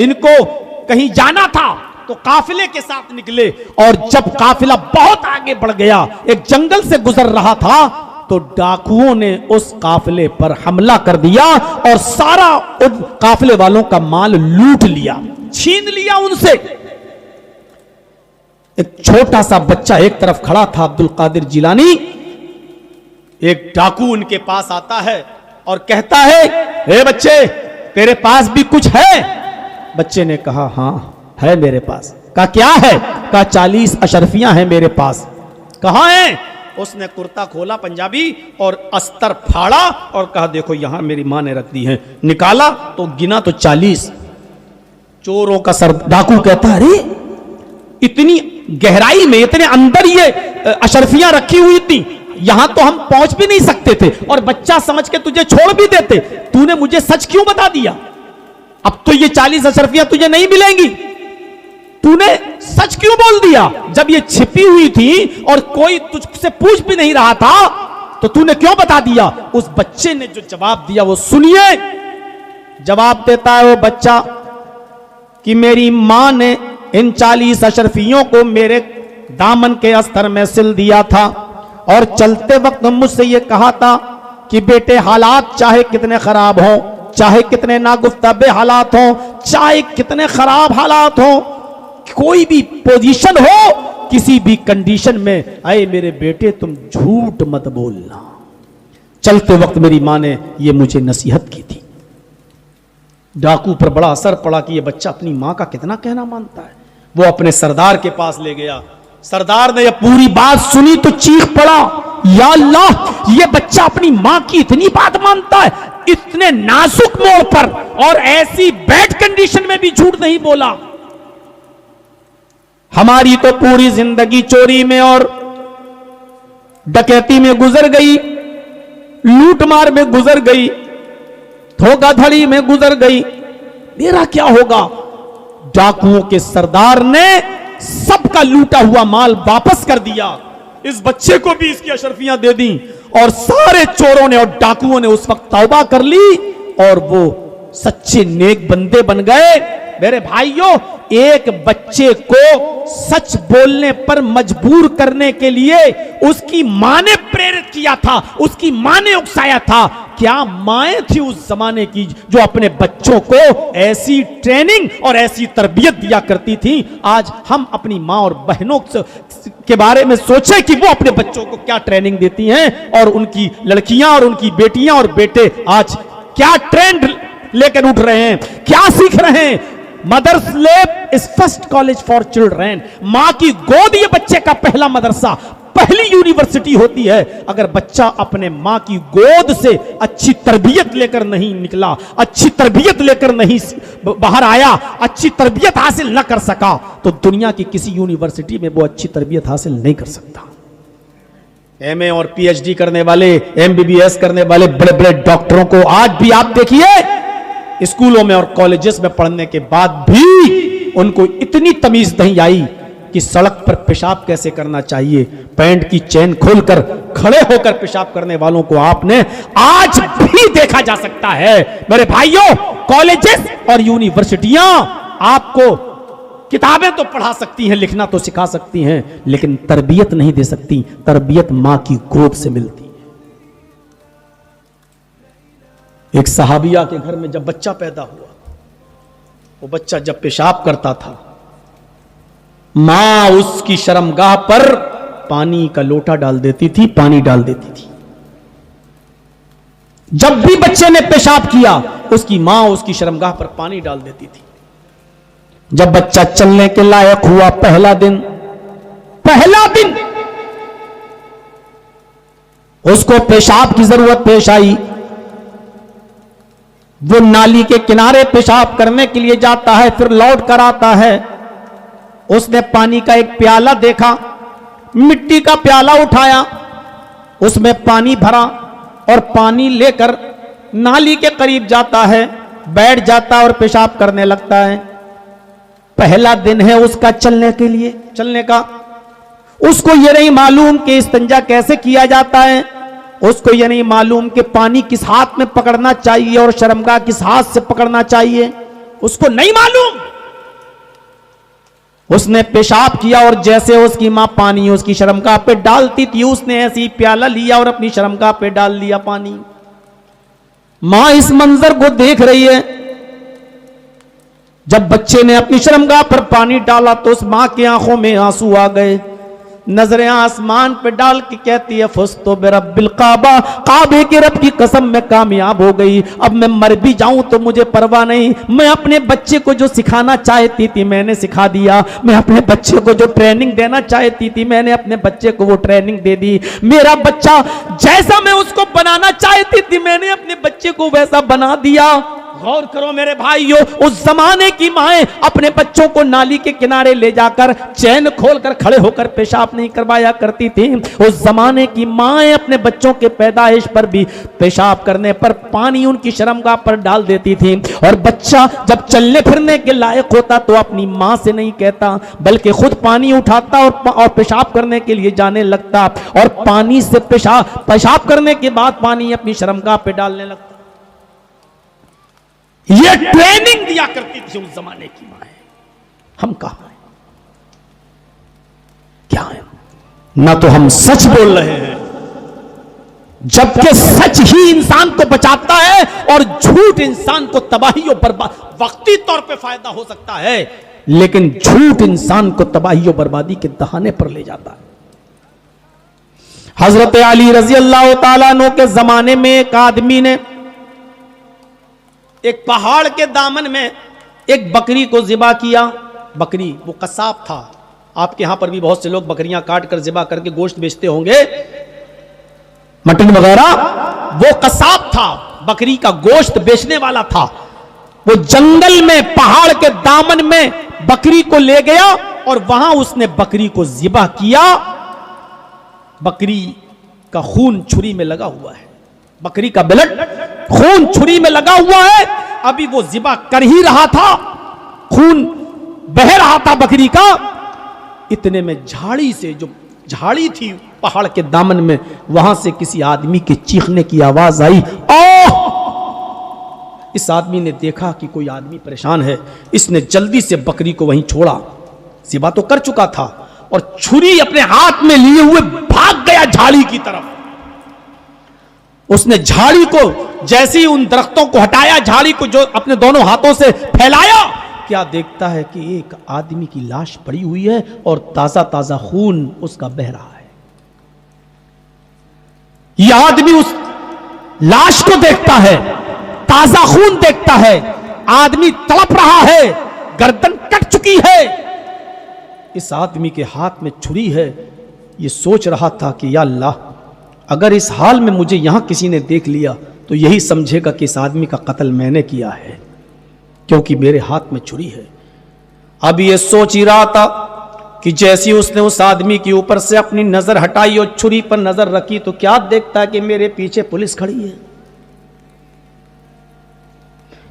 S1: इनको कहीं जाना था तो काफिले के साथ निकले, और जब काफिला बहुत आगे बढ़ गया, एक जंगल से गुजर रहा था, तो डाकुओं ने उस काफिले पर हमला कर दिया और सारा उन काफिले वालों का माल लूट लिया, छीन लिया उनसे। एक छोटा सा बच्चा एक तरफ खड़ा था, अब्दुल कादिर जिलानी। एक डाकू उनके पास आता है और कहता है, हे बच्चे, तेरे पास भी कुछ है? बच्चे ने कहा, हां है मेरे पास। कहा क्या है? कहा 40 अशरफियां हैं मेरे पास। कहां है? उसने कुर्ता खोला पंजाबी और अस्तर फाड़ा और कहा, देखो यहां मेरी मां ने रख दी है। निकाला तो गिना तो 40 चोरों का सर। डाकू कहता है, अरे इतनी गहराई में, इतने अंदर ये अशरफियां रखी हुई थी, यहां तो हम पहुंच भी नहीं सकते थे, और बच्चा समझ के तुझे छोड़ भी देते। तूने मुझे सच क्यों बता दिया? अब तो ये 40 अशरफियां तुझे नहीं मिलेंगी। तूने सच क्यों बोल दिया? जब ये छिपी हुई थी और कोई तुझसे पूछ भी नहीं रहा था, तो तूने क्यों बता दिया? उस बच्चे ने जो जवाब दिया वो सुनिए। जवाब देता है वो बच्चा कि मेरी मां ने इन 40 अशरफियों को मेरे दामन के अस्तर में सिल दिया था, और चलते वक्त मुझसे ये कहा था कि बेटे, हालात चाहे कितने खराब हों, चाहे कितने नागुफ्ताबे हालात हों, चाहे कितने खराब हालात हों, कोई भी पोजीशन हो, किसी भी कंडीशन में, अरे मेरे बेटे तुम झूठ मत बोलना। चलते वक्त मेरी मां ने ये मुझे नसीहत की थी। डाकू पर बड़ा असर पड़ा कि ये बच्चा अपनी मां का कितना कहना मानता है। वो अपने सरदार के पास ले गया। सरदार ने ये पूरी बात सुनी तो चीख पड़ा, या अल्लाह, ये बच्चा अपनी मां की इतनी बात मानता है, इतने नाजुक मोड़ पर, और ऐसी बैड कंडीशन में भी झूठ नहीं बोला। हमारी तो पूरी जिंदगी चोरी में और डकैती में गुजर गई, लूटमार में गुजर गई, धोखाधड़ी में गुजर गई, मेरा क्या होगा? डाकुओं के सरदार ने सबका लूटा हुआ माल वापस कर दिया, इस बच्चे को भी इसकी अशरफियां दे दी, और सारे चोरों ने और डाकुओं ने उस वक्त तौबा कर ली और वो सच्चे नेक बंदे बन गए। मेरे भाइयों, एक बच्चे को सच बोलने पर मजबूर करने के लिए उसकी मां ने प्रेरित किया था, उसकी मां ने उकसाया था। क्या माएं थी उस जमाने की जो अपने बच्चों को ऐसी ट्रेनिंग और ऐसी तरबियत दिया करती थी। आज हम अपनी मां और बहनों के बारे में सोचें कि वो अपने बच्चों को क्या ट्रेनिंग देती हैं, और उनकी लड़कियां और उनकी बेटियां और बेटे आज क्या ट्रेंड लेकर उठ रहे हैं, क्या सीख रहे हैं। Mother's lab is first college for children. मां की गोद ये बच्चे का पहला मदरसा, पहली यूनिवर्सिटी होती है। अगर बच्चा अपने मां की गोद से अच्छी तरबियत लेकर नहीं निकला, अच्छी तरबियत लेकर नहीं बाहर आया, अच्छी तरबियत हासिल न कर सका, तो दुनिया की किसी यूनिवर्सिटी में वो अच्छी तरबियत हासिल नहीं कर सकता। एमए और पीएचडी करने वाले, एमबीबीएस करने वाले बड़े बड़े डॉक्टरों को आज भी आप देखिए, स्कूलों में और कॉलेजेस में पढ़ने के बाद भी उनको इतनी तमीज नहीं आई कि सड़क पर पेशाब कैसे करना चाहिए। पैंट की चेन खोलकर खड़े होकर पेशाब करने वालों को आपने आज भी देखा जा सकता है। मेरे भाइयों, कॉलेजेस और यूनिवर्सिटियां आपको किताबें तो पढ़ा सकती हैं, लिखना तो सिखा सकती हैं, लेकिन तरबियत नहीं दे सकती। तरबियत मां की गोद से मिलती है। एक सहाबिया के घर में जब बच्चा पैदा हुआ, वो बच्चा जब पेशाब करता था, मां उसकी शर्मगाह पर पानी का लोटा डाल देती थी, पानी डाल देती थी। जब भी बच्चे ने पेशाब किया, उसकी मां उसकी शर्मगाह पर पानी डाल देती थी। जब बच्चा चलने के लायक हुआ, पहला दिन उसको पेशाब की जरूरत पेश आई, वो नाली के किनारे पेशाब करने के लिए जाता है, फिर लौट कर आता है। उसने पानी का एक प्याला देखा, मिट्टी का प्याला उठाया, उसमें पानी भरा और पानी लेकर नाली के करीब जाता है, बैठ जाता और पेशाब करने लगता है। पहला दिन है उसका चलने का। उसको यह नहीं मालूम कि इस्तिंजा कैसे किया जाता है, उसको यह नहीं मालूम कि पानी किस हाथ में पकड़ना चाहिए और शर्मगाह किस हाथ से पकड़ना चाहिए, उसको नहीं मालूम। उसने पेशाब किया और जैसे उसकी मां पानी उसकी शर्मगाह पे डालती थी, उसने ऐसे ही प्याला लिया और अपनी शर्मगाह पे डाल दिया पानी। मां इस मंजर को देख रही है। जब बच्चे ने अपनी शर्मगाह पर पानी डाला तो उस मां की आंखों में आंसू आ गए, नजरें आसमान पे डाल के कहती है, फुस्तो बिरब्बिल काबा, काबे के रब की कसम में कामयाब हो गई। अब मैं मर भी जाऊं तो मुझे परवाह नहीं। मैं अपने बच्चे को जो सिखाना चाहती थी मैंने सिखा दिया, मैं अपने बच्चे को जो ट्रेनिंग देना चाहती थी मैंने अपने बच्चे को वो ट्रेनिंग दे दी। मेरा बच्चा जैसा मैं उसको बनाना चाहती थी मैंने अपने बच्चे को वैसा बना दिया। गौर करो मेरे भाइयों, उस जमाने की माएं अपने बच्चों को नाली के किनारे ले जाकर चैन खोलकर खड़े होकर पेशाब नहीं करवाया करती थी। उस जमाने की माएं अपने बच्चों के पैदाइश पर भी पेशाब करने पर पानी उनकी शर्मगाह पर डाल देती थी। और बच्चा जब चलने फिरने के लायक होता तो अपनी मां से नहीं कहता, बल्कि खुद पानी उठाता और पेशाब करने के लिए जाने लगता, और पानी से पेशाब करने के बाद पानी अपनी शर्मगाह पे डालने लगता। ये ट्रेनिंग दिया करती थी उस जमाने की मां। हम कहां हैं? क्या है? ना तो हम सच बोल रहे हैं, जबकि सच ही इंसान को बचाता है और झूठ इंसान को तबाही और बर्बाद वक्ती तौर पे फायदा हो सकता है, लेकिन झूठ इंसान को तबाही और बर्बादी के दहाने पर ले जाता है। हजरत अली रजी अल्लाह तआला अन्हु के जमाने में एक आदमी ने एक पहाड़ के दामन में एक बकरी को ज़िबा किया। बकरी, वो कसाब था। आपके यहां पर भी बहुत से लोग बकरियां काट कर ज़िबा करके गोश्त बेचते होंगे, मटन वगैरह। वो कसाब था, बकरी का गोश्त बेचने वाला था। वो जंगल में पहाड़ के दामन में बकरी को ले गया और वहां उसने बकरी को ज़िबा किया। बकरी का खून छुरी में लगा हुआ है, बकरी का ब्लड, खून छुरी में लगा हुआ है, अभी वो ज़िबा कर ही रहा था, खून बह रहा था बकरी का। इतने में झाड़ी से, जो झाड़ी थी पहाड़ के दामन में, वहां से किसी आदमी के चीखने की आवाज आई। ओह! इस आदमी ने देखा कि कोई आदमी परेशान है, इसने जल्दी से बकरी को वहीं छोड़ा, ज़िबा तो कर चुका था, और छुरी अपने हाथ में लिए हुए भाग गया झाड़ी की तरफ। उसने झाड़ी को जैसे ही उन दरख्तों को हटाया, झाड़ी को जो अपने दोनों हाथों से फैलाया, क्या देखता है कि एक आदमी की लाश पड़ी हुई है और ताजा ताजा खून उसका बह रहा है। यह आदमी उस लाश को देखता है, ताजा खून देखता है, आदमी तड़प रहा है, गर्दन कट चुकी है, इस आदमी के हाथ में छुरी है। यह सोच रहा था कि या अल्लाह, अगर इस हाल में मुझे यहां किसी ने देख लिया तो यही समझेगा कि इस आदमी का कत्ल मैंने किया है, क्योंकि मेरे हाथ में छुरी है। अब ये सोच ही रहा था कि जैसे उसने उस आदमी के ऊपर से अपनी नजर हटाई और छुरी पर नजर रखी, तो क्या देखता है कि मेरे पीछे पुलिस खड़ी है,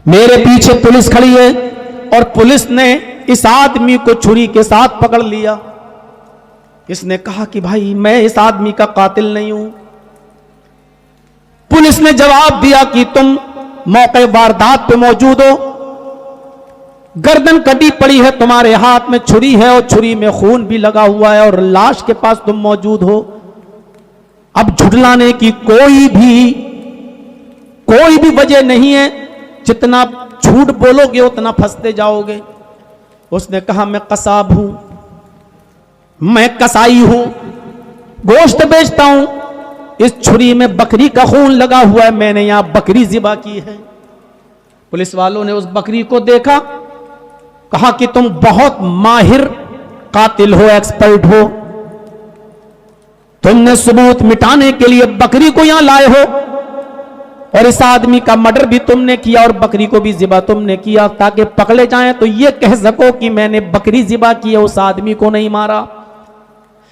S1: मेरे पीछे पुलिस खड़ी है, और पुलिस ने इस आदमी को छुरी के साथ पकड़ लिया। इसने कहा कि भाई मैं इस आदमी का कातिल नहीं हूं। पुलिस ने जवाब दिया कि तुम मौके वारदात पे मौजूद हो, गर्दन कटी पड़ी है, तुम्हारे हाथ में छुरी है और छुरी में खून भी लगा हुआ है, और लाश के पास तुम मौजूद हो। अब झुठलाने की कोई भी वजह नहीं है, जितना झूठ बोलोगे उतना फंसते जाओगे। उसने कहा मैं कसाब हूं, मैं कसाई हूं, गोश्त बेचता हूं, इस छुरी में बकरी का खून लगा हुआ है, मैंने यहां बकरी ज़िबा की है। पुलिस वालों ने उस बकरी को देखा, कहा कि तुम बहुत माहिर कातिल हो, एक्सपर्ट हो, तुमने सबूत मिटाने के लिए बकरी को यहां लाए हो, और इस आदमी का मर्डर भी तुमने किया और बकरी को भी ज़िबा तुमने किया, ताकि पकड़े जाएं तो यह कह सको कि मैंने बकरी ज़िबा की है, उस आदमी को नहीं मारा।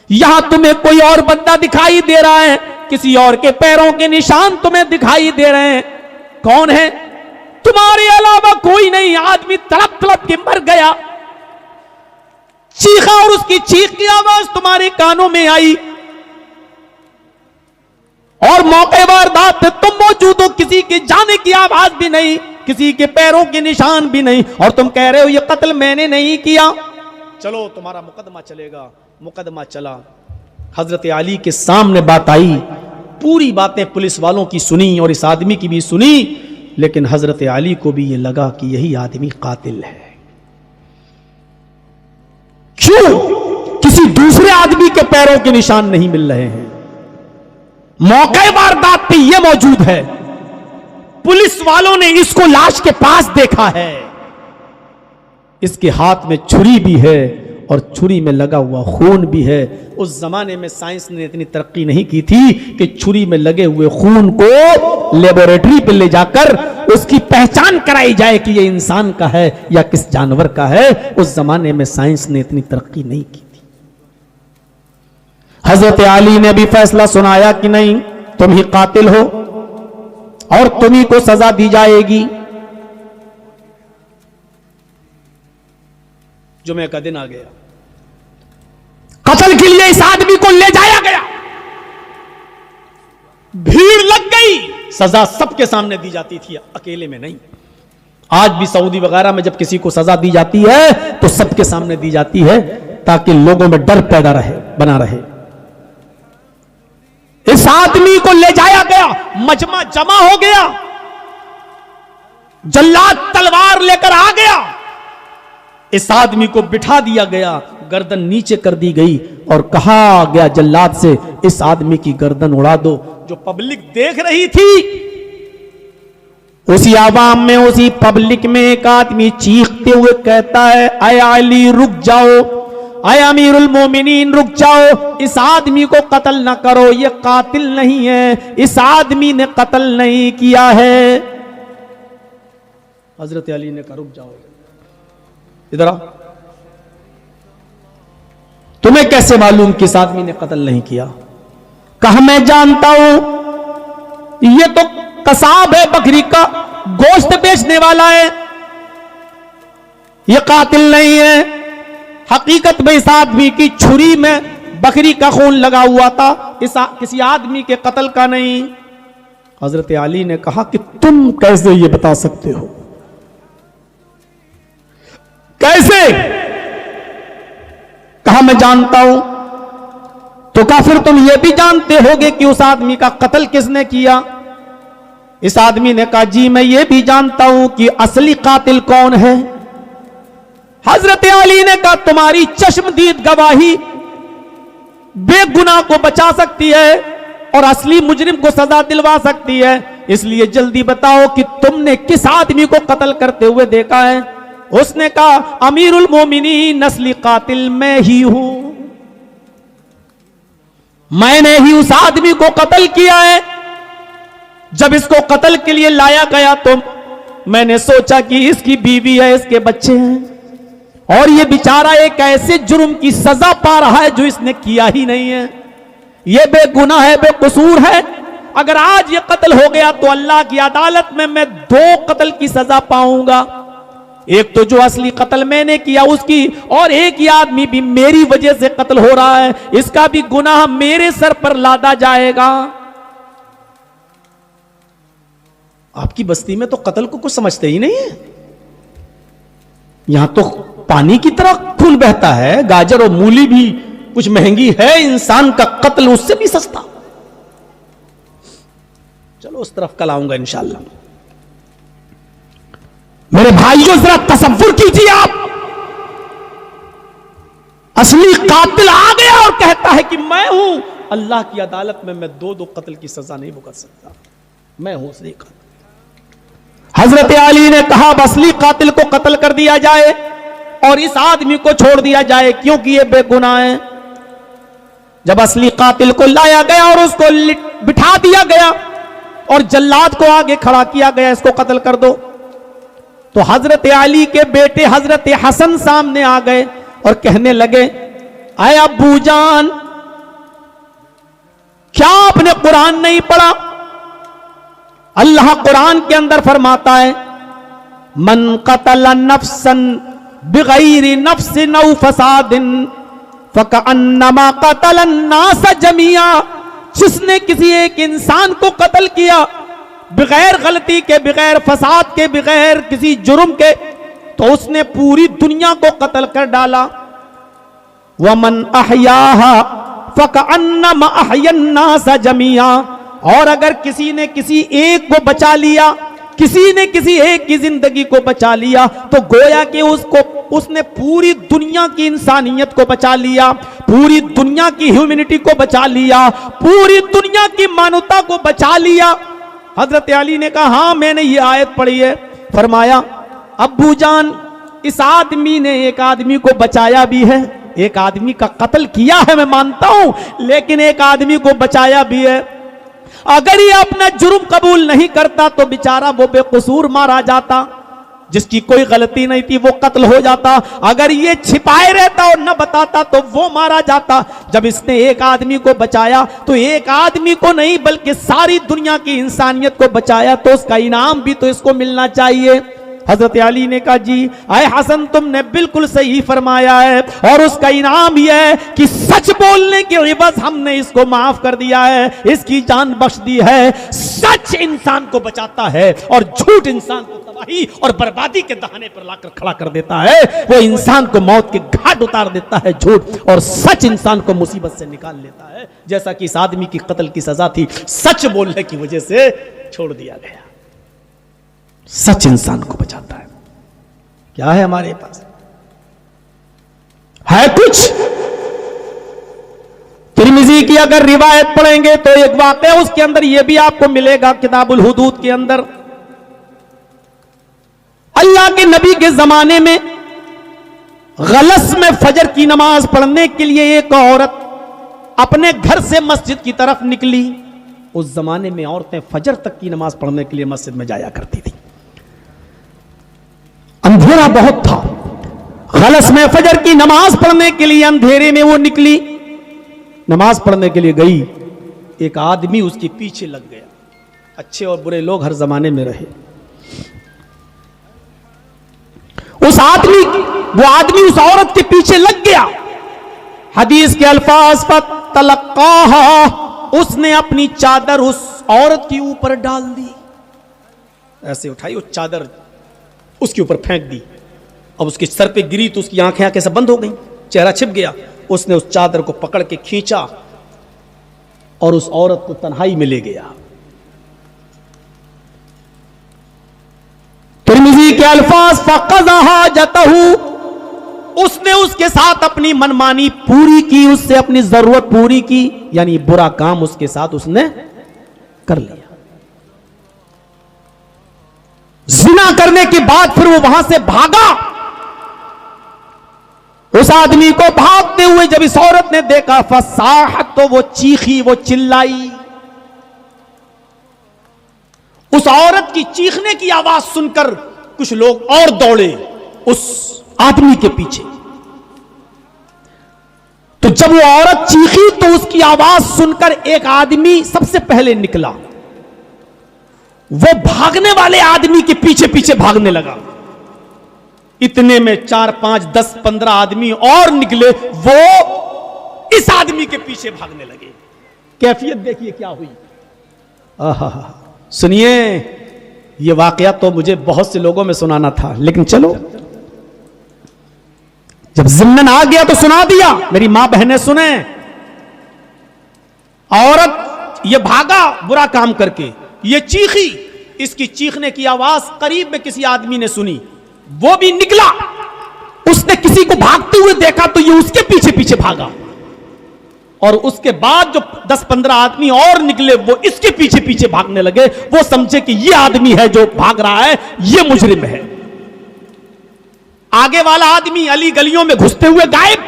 S1: यहां तुम्हें कोई और बंदा दिखाई दे रहा है, किसी और के पैरों के निशान तुम्हें दिखाई दे रहे हैं, कौन है? तुम्हारे अलावा कोई नहीं। आदमी तड़प तड़प के मर गया, चीखा और उसकी चीख की आवाज तुम्हारे कानों में आई, और मौके वारदात पे तुम मौजूद हो, किसी के जाने की आवाज भी नहीं, किसी के पैरों के निशान भी नहीं, और तुम कह रहे हो ये कत्ल मैंने नहीं किया। चलो तुम्हारा मुकदमा चलेगा। मुकदमा चला, हजरत अली के सामने बात आई, पूरी बातें पुलिस वालों की सुनी और इस आदमी की भी सुनी, लेकिन हजरत अली को भी यह लगा कि यही आदमी कातिल है। क्यों? किसी दूसरे आदमी के पैरों के निशान नहीं मिल रहे हैं, मौके वारदात पे ये मौजूद है, पुलिस वालों ने इसको लाश के पास देखा है, इसके हाथ में छुरी भी है और छुरी में लगा हुआ खून भी है। उस जमाने में साइंस ने इतनी तरक्की नहीं की थी कि छुरी में लगे हुए खून को लेबोरेटरी पे ले जाकर उसकी पहचान कराई जाए कि ये इंसान का है या किस जानवर का है। उस जमाने में साइंस ने इतनी तरक्की नहीं की थी। हजरत अली ने भी फैसला सुनाया कि नहीं, तुम ही कातिल हो और तुम्ही को सजा दी जाएगी। जुमे का दिन आ गया, कत्ल के लिए इस आदमी को ले जाया गया, भीड़ लग गई, सजा सबके सामने दी जाती थी, अकेले में नहीं। आज भी सऊदी वगैरह में जब किसी को सजा दी जाती है तो सबके सामने दी जाती है ताकि लोगों में डर पैदा रहे, बना रहे। इस आदमी को ले जाया गया, मजमा जमा हो गया, जल्लाद तलवार लेकर आ गया, इस आदमी को बिठा दिया गया, गर्दन नीचे कर दी गई और कहा गया जल्लाद से, इस आदमी की गर्दन उड़ा दो। जो पब्लिक देख रही थी, उसी आवाम में, उसी पब्लिक में एक आदमी चीखते हुए कहता है, अय अली रुक जाओ, अय अमीरुल मोमिनीन रुक जाओ, इस आदमी को कत्ल ना करो, ये कातिल नहीं है, इस आदमी ने कत्ल नहीं किया है। हजरत अली ने कहा रुक जाओ, इधर आओ, तुम्हें कैसे मालूम कि इस आदमी ने कत्ल नहीं किया? कहा मैं जानता हूं, ये तो कसाब है, बकरी का गोश्त बेचने वाला है, ये कातिल नहीं है। हकीकत में इस आदमी की छुरी में बकरी का खून लगा हुआ था, इस किसी आदमी के कत्ल का नहीं। हजरत अली ने कहा कि तुम कैसे ये बता सकते हो, कैसे? कहा मैं जानता हूं। तो कहा फिर तुम ये भी जानते होगे कि उस आदमी का कत्ल किसने किया? इस आदमी ने कहा जी मैं ये भी जानता हूं कि असली कातिल कौन है। हजरत अली ने कहा तुम्हारी चश्मदीद गवाही बेगुनाह को बचा सकती है और असली मुजरिम को सजा दिलवा सकती है, इसलिए जल्दी बताओ कि तुमने किस आदमी को कत्ल करते हुए देखा है। उसने कहा अमीरुल मोमिनीन असली कातिल मैं ही हूं, मैंने ही उस आदमी को कत्ल किया है। जब इसको कत्ल के लिए लाया गया तो मैंने सोचा कि इसकी बीवी है, इसके बच्चे हैं और ये बेचारा एक ऐसे जुर्म की सजा पा रहा है जो इसने किया ही नहीं है, ये बेगुनाह है, बेकसूर है। अगर आज ये कत्ल हो गया तो अल्लाह की अदालत में मैं 2 कत्ल की सजा पाऊंगा, एक तो जो असली कत्ल मैंने किया उसकी, और एक ही आदमी भी मेरी वजह से कत्ल हो रहा है, इसका भी गुनाह मेरे सर पर लादा जाएगा। आपकी बस्ती में तो कत्ल को कुछ समझते ही नहीं है, यहां तो पानी की तरह खून बहता है, गाजर और मूली भी कुछ महंगी है, इंसान का कत्ल उससे भी सस्ता। चलो उस तरफ कल आऊंगा इंशाअल्लाह। मेरे भाइयों जरा तसव्वुर कीजिए आप, असली कातिल आ गया और कहता है कि मैं हूं, अल्लाह की अदालत में मैं 2 कत्ल की सजा नहीं भुगत सकता, मैं हूं असली कातिल। हजरत अली ने कहा असली कातिल को कत्ल कर दिया जाए और इस आदमी को छोड़ दिया जाए क्योंकि ये बेगुनाह है। जब असली कातिल को लाया गया और उसको बिठा दिया गया और जल्लाद को आगे खड़ा किया गया, इसको कत्ल कर दो, तो हजरत अली के बेटे हजरत हसन सामने आ गए और कहने लगे आए अब्बू जान, क्या आपने कुरान नहीं पढ़ा? अल्लाह कुरान के अंदर फरमाता है मन कतल नफ्सन बिगैरि नफ्सिन औ फसादिन फकअन्नमा कतल अन्नास जमिया, जिसने किसी एक इंसान को कत्ल किया बगैर गलती के, बगैर फसाद के, बगैर किसी जुर्म के, तो उसने पूरी दुनिया को कत्ल कर डाला। वमन अहयाहा फकअन्नमा अहयन्नास जमिया, और अगर किसी ने किसी एक को बचा लिया, किसी ने किसी एक की जिंदगी को बचा लिया, तो गोया कि उसने पूरी दुनिया की इंसानियत को बचा लिया, पूरी दुनिया की ह्यूमैनिटी को बचा लिया, पूरी दुनिया की मानवता को बचा लिया। हजरत अली ने कहा हाँ मैंने ये आयत पढ़ी है। फरमाया अब्बू जान, इस आदमी ने एक आदमी को बचाया भी है, एक आदमी का कत्ल किया है मैं मानता हूं, लेकिन एक आदमी को बचाया भी है। अगर ये अपना जुर्म कबूल नहीं करता तो बेचारा वो बेकसूर मारा जाता, जिसकी कोई गलती नहीं थी वो कत्ल हो जाता। अगर ये छिपाए रहता और न बताता तो वो मारा जाता। जब इसने एक आदमी को बचाया तो एक आदमी को नहीं बल्कि सारी दुनिया की इंसानियत को बचाया, तो उसका इनाम भी तो इसको मिलना चाहिए। हजरत अली ने कहा जी आए हसन, तुमने बिल्कुल सही फरमाया है, और उसका इनाम यह है कि सच बोलने के एवज हमने इसको माफ कर दिया है, इसकी जान बख्श दी है। सच इंसान को बचाता है और झूठ इंसान को तबाही और बर्बादी के दहाने पर लाकर खड़ा कर देता है। वो इंसान को मौत के घाट उतार देता है झूठ, और सच इंसान को मुसीबत से निकाल लेता है। जैसा कि इस आदमी की कत्ल की सजा थी, सच बोलने की वजह से छोड़ दिया गया। सच इंसान को बचाता है। क्या है हमारे पास? है कुछ? तिरमिजी की अगर रिवायत पढ़ेंगे तो एक वाक़या उसके अंदर यह भी आपको मिलेगा, किताबुल हुदूद के अंदर। अल्लाह के नबी के जमाने में गलस में फजर की नमाज पढ़ने के लिए एक औरत अपने घर से मस्जिद की तरफ निकली। उस जमाने में औरतें फजर तक की नमाज पढ़ने के लिए मस्जिद में जाया करती थी। अंधेरा बहुत था, गलस में फजर की नमाज पढ़ने के लिए अंधेरे में वो निकली, नमाज पढ़ने के लिए गई। एक आदमी उसके पीछे लग गया, अच्छे और बुरे लोग हर जमाने में रहे। उस आदमी, वो आदमी उस औरत के पीछे लग गया। हदीस के अल्फाज पर तलक्काहा, उसने अपनी चादर उस औरत के ऊपर डाल दी, ऐसे उठाई वो चादर उसके ऊपर फेंक दी। अब उसके सर पे गिरी तो उसकी आंखें सब बंद हो गई, चेहरा छिप गया। उसने उस चादर को पकड़ के खींचा और उस औरत को तन्हाई में ले गया। तिर्मिज़ी के अल्फाज फक़ज़ा हाजतहू, उसने उसके साथ अपनी मनमानी पूरी की, उससे अपनी जरूरत पूरी की, यानी बुरा काम उसके साथ उसने कर लिया। जिना करने के बाद फिर वो वहां से भागा। उस आदमी को भागते हुए जब इस औरत ने देखा, फसाहत, तो वो चीखी, वो चिल्लाई। उस औरत की चीखने की आवाज सुनकर कुछ लोग और दौड़े उस आदमी के पीछे। तो जब वो औरत चीखी तो उसकी आवाज सुनकर एक आदमी सबसे पहले निकला। वो भागने वाले आदमी के पीछे पीछे भागने लगा। इतने में 4, 5, 10, 15 आदमी और निकले, वो इस आदमी के पीछे भागने लगे। कैफियत देखिए क्या हुई। आहा, सुनिए, ये वाकया तो मुझे बहुत से लोगों में सुनाना था, लेकिन चलो जब जिम्मन आ गया तो सुना दिया। मेरी मां बहनें सुने, औरत ये भागा बुरा काम करके, ये चीखी, इसकी चीखने की आवाज करीब में किसी आदमी ने सुनी, वो भी निकला। उसने किसी को भागते हुए देखा तो ये उसके पीछे पीछे भागा। और उसके बाद जो 10-15 आदमी और निकले, वो इसके पीछे पीछे भागने लगे। वो समझे कि ये आदमी है जो भाग रहा है, ये मुजरिम है। आगे वाला आदमी अली गलियों में घुसते हुए गायब,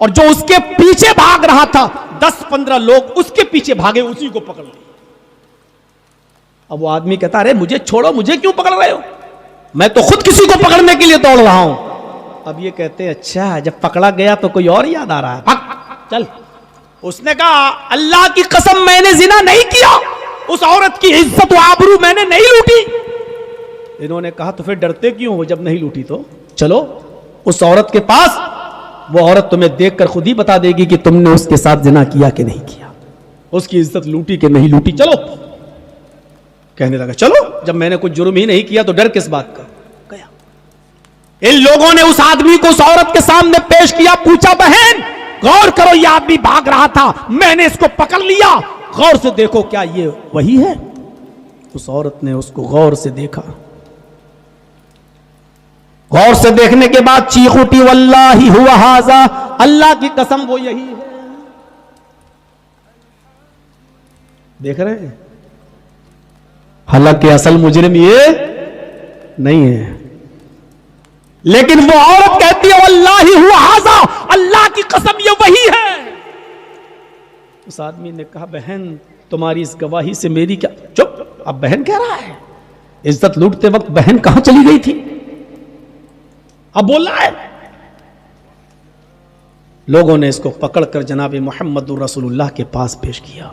S1: और जो उसके पीछे भाग रहा था 10-15 लोग उसके पीछे भागे, उसी को पकड़ लिए। अब वो आदमी कहता, अरे मुझे छोड़ो, मुझे क्यों पकड़ रहे हो, मैं तो खुद किसी को पकड़ने के लिए दौड़ रहा हूं। अब ये कहते हैं, अच्छा जब पकड़ा गया तो कोई और याद आ रहा है, भाग चल। उसने कहा, अल्लाह की कसम मैंने जिना नहीं किया, उस औरत की इज्जत व आबरू मैंने नहीं लूटी। इन्होंने कहा, तो फिर डरते क्यों हो, जब नहीं लूटी तो चलो उस औरत के पास, वो औरत तुम्हें देखकर खुद ही बता देगी कि तुमने उसके साथ जिना किया कि नहीं किया, उसकी इज्जत लूटी कि नहीं लूटी। चलो, कहने लगा, चलो जब मैंने कुछ जुर्म ही नहीं किया तो डर किस बात का। गया। इन लोगों ने उस आदमी को उस औरत के सामने पेश किया, पूछा, बहन गौर करो, यह आदमी भाग रहा था, मैंने इसको पकड़ लिया, गौर से देखो क्या ये वही है। उस औरत ने उसको गौर से देखा। गौर से देखने के बाद चीख उठी, वल्लाही हुआ हाजा, अल्लाह की कसम वो यही है। देख रहे हैं, हालांकि असल मुजरिम ये नहीं है, लेकिन वो औरत कहती है, वल्लाही हुआ हाजा, अल्लाह की कसम ये वही है। उस आदमी ने कहा, बहन तुम्हारी इस गवाही से मेरी क्या। चुप, अब बहन कह रहा है, इज्जत लूटते वक्त बहन कहां चली गई थी, अब बोल रहा है। लोगों ने इसको पकड़कर जनाब मोहम्मद रसूलुल्लाह के पास पेश किया।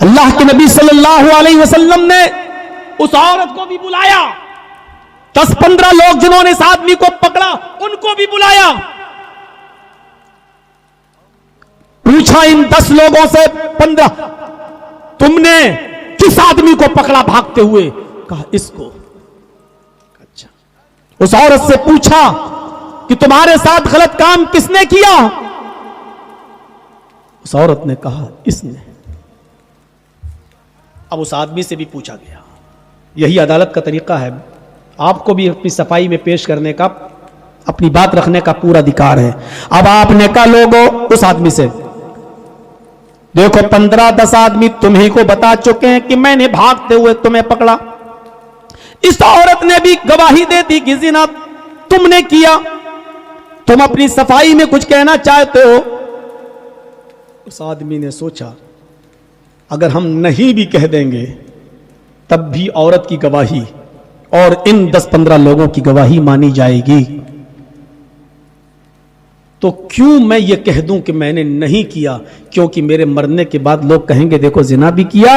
S1: अल्लाह के नबी सल्लल्लाहु अलैहि वसल्लम ने उस औरत को भी बुलाया। 10-15 लोग जिन्होंने इस आदमी को पकड़ा, उनको भी बुलाया। पूछा इन 10 लोगों से, 15, तुमने किस आदमी को पकड़ा भागते हुए? कहा, इसको। अच्छा। उस औरत से पूछा कि तुम्हारे साथ गलत काम किसने किया? उस औरत ने कहा, इसने। अब उस आदमी से भी पूछा गया। यही अदालत का तरीका है, आपको भी अपनी सफाई में पेश करने का, अपनी बात रखने का पूरा अधिकार है। अब आपने कहा, लोगों उस आदमी से, देखो 15-10 आदमी तुम्ही को बता चुके हैं कि मैंने भागते हुए तुम्हें पकड़ा। इस औरत ने भी गवाही दे दी कि जिना तुमने किया। तुम अपनी सफाई में कुछ कहना चाहते हो? उस आदमी ने सोचा, अगर हम नहीं भी कह देंगे तब भी औरत की गवाही और इन 10-15 लोगों की गवाही मानी जाएगी। तो क्यों मैं ये कह दूं कि मैंने नहीं किया, क्योंकि मेरे मरने के बाद लोग कहेंगे देखो जिना भी किया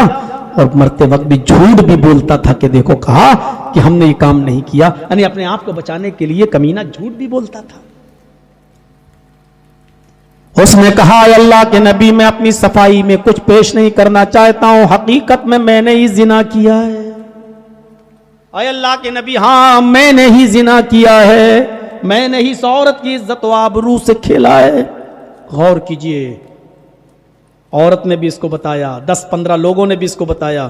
S1: और मरते वक्त भी झूठ भी बोलता था कि देखो कहा कि हमने ये काम नहीं किया, यानी अपने आप को बचाने के लिए कमीना झूठ भी बोलता था। उसने कहा अल्लाह के नबी मैं अपनी सफाई में कुछ पेश नहीं करना चाहता हूं, हकीकत में मैंने ही जिना किया है। अल्लाह के नबी हाँ मैंने ही जिना किया है, मैंने ही इस औरत की इज्जत व आबरू से खेला है। गौर कीजिए, औरत ने भी इसको बताया, 10-15 लोगों ने भी इसको बताया,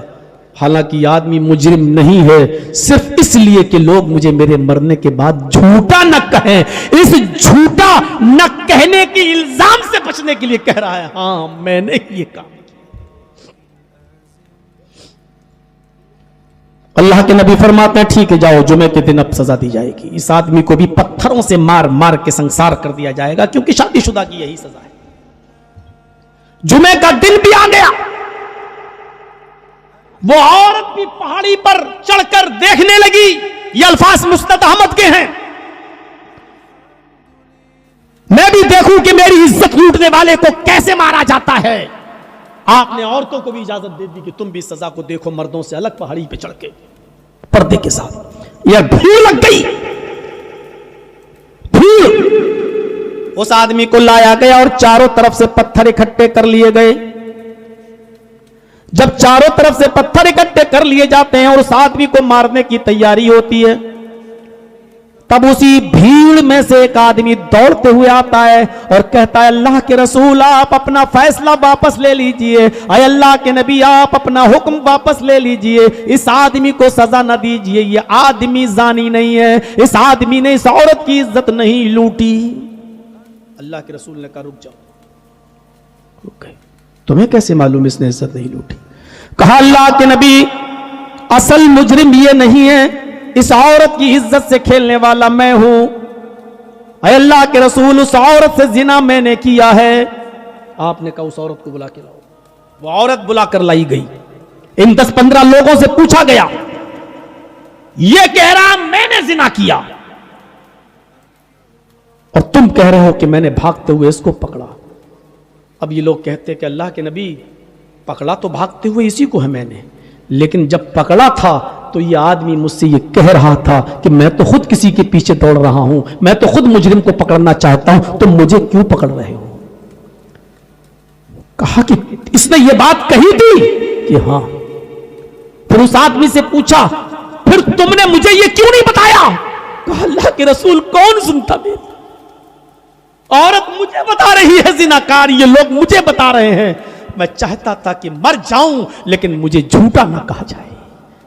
S1: हालांकि आदमी मुजरिम नहीं है, सिर्फ इसलिए कि लोग मुझे मेरे मरने के बाद झूठा न कहें, इस झूठा न कहने के इल्जाम से बचने के लिए कह रहा है हाँ मैंने ये काम। अल्लाह के नबी फरमाते हैं ठीक है जाओ, जुमे के दिन अब सजा दी जाएगी। इस आदमी को भी पत्थरों से मार मार के संसार कर दिया जाएगा, क्योंकि शादीशुदा की यही सजा है। जुमे का दिन भी आ गया, वो औरत भी पहाड़ी पर चढ़कर देखने लगी। ये अल्फाज मुस्तद अहमद के हैं, मैं भी देखूं कि मेरी इज्जत लूटने वाले को कैसे मारा जाता है। आपने औरतों को भी इजाजत दे दी कि तुम भी सजा को देखो, मर्दों से अलग पहाड़ी पे चढ़ के पर्दे के साथ। यह भीड़ लग गई, भीड़। उस आदमी को लाया गया और चारों तरफ से पत्थर इकट्ठे कर लिए गए। जब चारों तरफ से पत्थर इकट्ठे कर लिए जाते हैं और उस आदमी को मारने की तैयारी होती है, तब उसी भीड़ में से एक आदमी दौड़ते हुए आता है और कहता है अल्लाह के रसूल आप अपना फैसला वापस ले लीजिए, अय अल्लाह के नबी आप अपना हुक्म वापस ले लीजिए, इस आदमी को सजा न दीजिए, ये आदमी जानी नहीं है, इस आदमी ने इस औरत की इज्जत नहीं लूटी। अल्लाह के रसूल ने कहा रुक जाओ, रुक गए, तुम्हें कैसे मालूम इसने इज्जत नहीं लूटी? कहा अल्लाह के नबी असल मुजरिम ये नहीं है, इस औरत की इज्जत से खेलने वाला मैं हूं। अल्लाह के रसूल उस औरत से जिना मैंने किया है। आपने कहा उस औरत को बुला के लाओ। वो औरत बुलाकर लाई गई। इन 10-15 लोगों से पूछा गया, ये कह रहा मैंने जिना किया और तुम कह रहे हो कि मैंने भागते हुए इसको पकड़ा। अब ये लोग कहते कि अल्लाह के नबी पकड़ा तो भागते हुए इसी को है मैंने, लेकिन जब पकड़ा था तो ये आदमी मुझसे ये कह रहा था कि मैं तो खुद किसी के पीछे दौड़ रहा हूं, मैं तो खुद मुजरिम को पकड़ना चाहता हूं, तुम मुझे क्यों पकड़ रहे हो? कहा कि इसने ये बात कही थी कि हां। फिर उस आदमी से पूछा फिर तुमने मुझे ये क्यों नहीं बताया? कहा अल्लाह के रसूल कौन सुनता मेरी, औरत मुझे बता रही है जिनाकार, ये लोग मुझे बता रहे हैं। मैं चाहता था कि मर जाऊं लेकिन मुझे झूठा ना कहा जाए,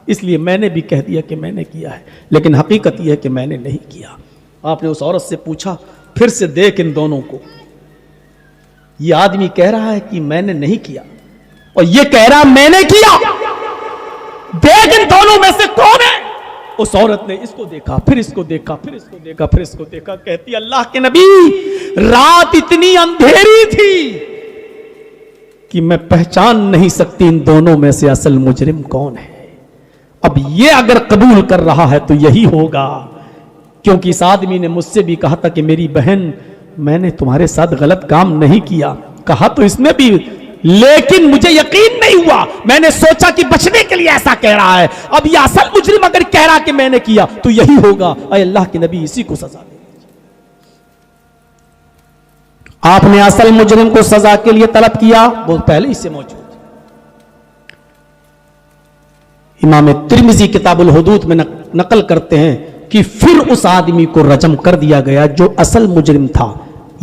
S1: इसलिए मैंने भी कह दिया कि मैंने किया है, लेकिन हकीकत यह है कि मैंने नहीं किया। आपने उस औरत से पूछा फिर से देख इन दोनों को, यह आदमी कह रहा है कि मैंने नहीं किया और यह कह रहा मैंने किया, देख इन दोनों में से कौन है? उस औरत ने इसको देखा, फिर इसको देखा, फिर इसको देखा, फिर इसको देखा, कहती अल्लाह के नबी रात इतनी अंधेरी थी कि मैं पहचान नहीं सकती इन दोनों में से असल मुजरिम कौन है। अब ये अगर कबूल कर रहा है तो यही होगा, क्योंकि इस आदमी ने मुझसे भी कहा था कि मेरी बहन मैंने तुम्हारे साथ गलत काम नहीं किया, कहा तो इसने भी, लेकिन मुझे यकीन नहीं हुआ, मैंने सोचा कि बचने के लिए ऐसा कह रहा है। अब ये असल मुजरिम अगर कह रहा कि मैंने किया तो यही होगा। अय अल्लाह के नबी इसी को सजा दे। आपने असल मुजरिम को सजा के लिए तलब किया, वो पहले ही से मौजूद। इमाम तिर्मिज़ी किताबुल हुदूद में नकल करते हैं कि फिर उस आदमी को रजम कर दिया गया जो असल मुजरिम था।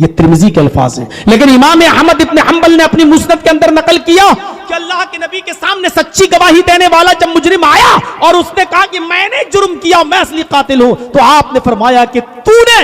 S1: ये तिर्मिज़ी के अल्फाज हैं, लेकिन इमाम अहमद इब्न हंबल ने अपनी मुस्नद के अंदर नकल किया कि अल्लाह के नबी के सामने सच्ची गवाही देने वाला जब मुजरिम आया और उसने कहा कि मैंने जुर्म किया, मैं असली कातिल हूं, तो आपने फरमाया कि तूने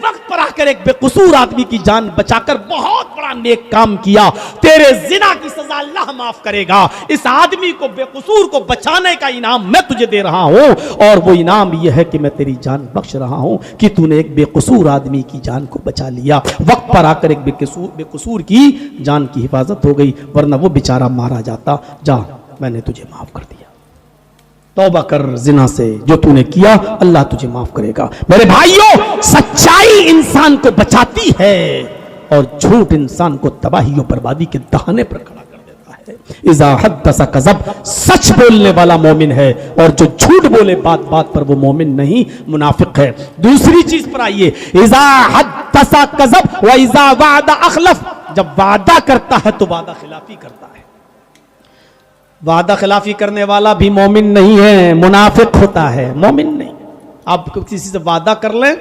S1: वक्त पर आकर एक बेकसूर आदमी की जान बचाकर बहुत बड़ा नेक काम किया, तेरे जिना की सजा अल्लाह माफ करेगा। इस आदमी को बेकसूर को बचाने का इनाम मैं तुझे दे रहा हूं, और वो इनाम यह है कि मैं तेरी जान बख्श रहा हूं कि तूने एक बेकसूर आदमी की जान को बचा लिया। वक्त पर आकर एक बेकसूर की जान की हिफाजत हो गई, वरना वो बेचारा मारा जाता। जा, मैंने तुझे माफ कर दिया। तौबा कर जिना से, जो तूने किया अल्लाह तुझे माफ करेगा। मेरे भाइयों, सच्चाई इंसान को बचाती है और झूठ इंसान को तबाही और बर्बादी के दहाने पर खड़ा कर देता है। इज़ा हद्दसा कज़ब, सच बोलने वाला मोमिन है, और जो झूठ बोले बात बात पर वो मोमिन नहीं, मुनाफिक है। दूसरी चीज पर आइए, इज़ा हद्दसा कज़ब व इज़ा वादा अखलफ, जब वादा करता है तो वादा खिलाफी करता है। वादा खिलाफी करने वाला भी मोमिन नहीं है, मुनाफिक होता है, मोमिन नहीं। आप किसी से वादा कर लें,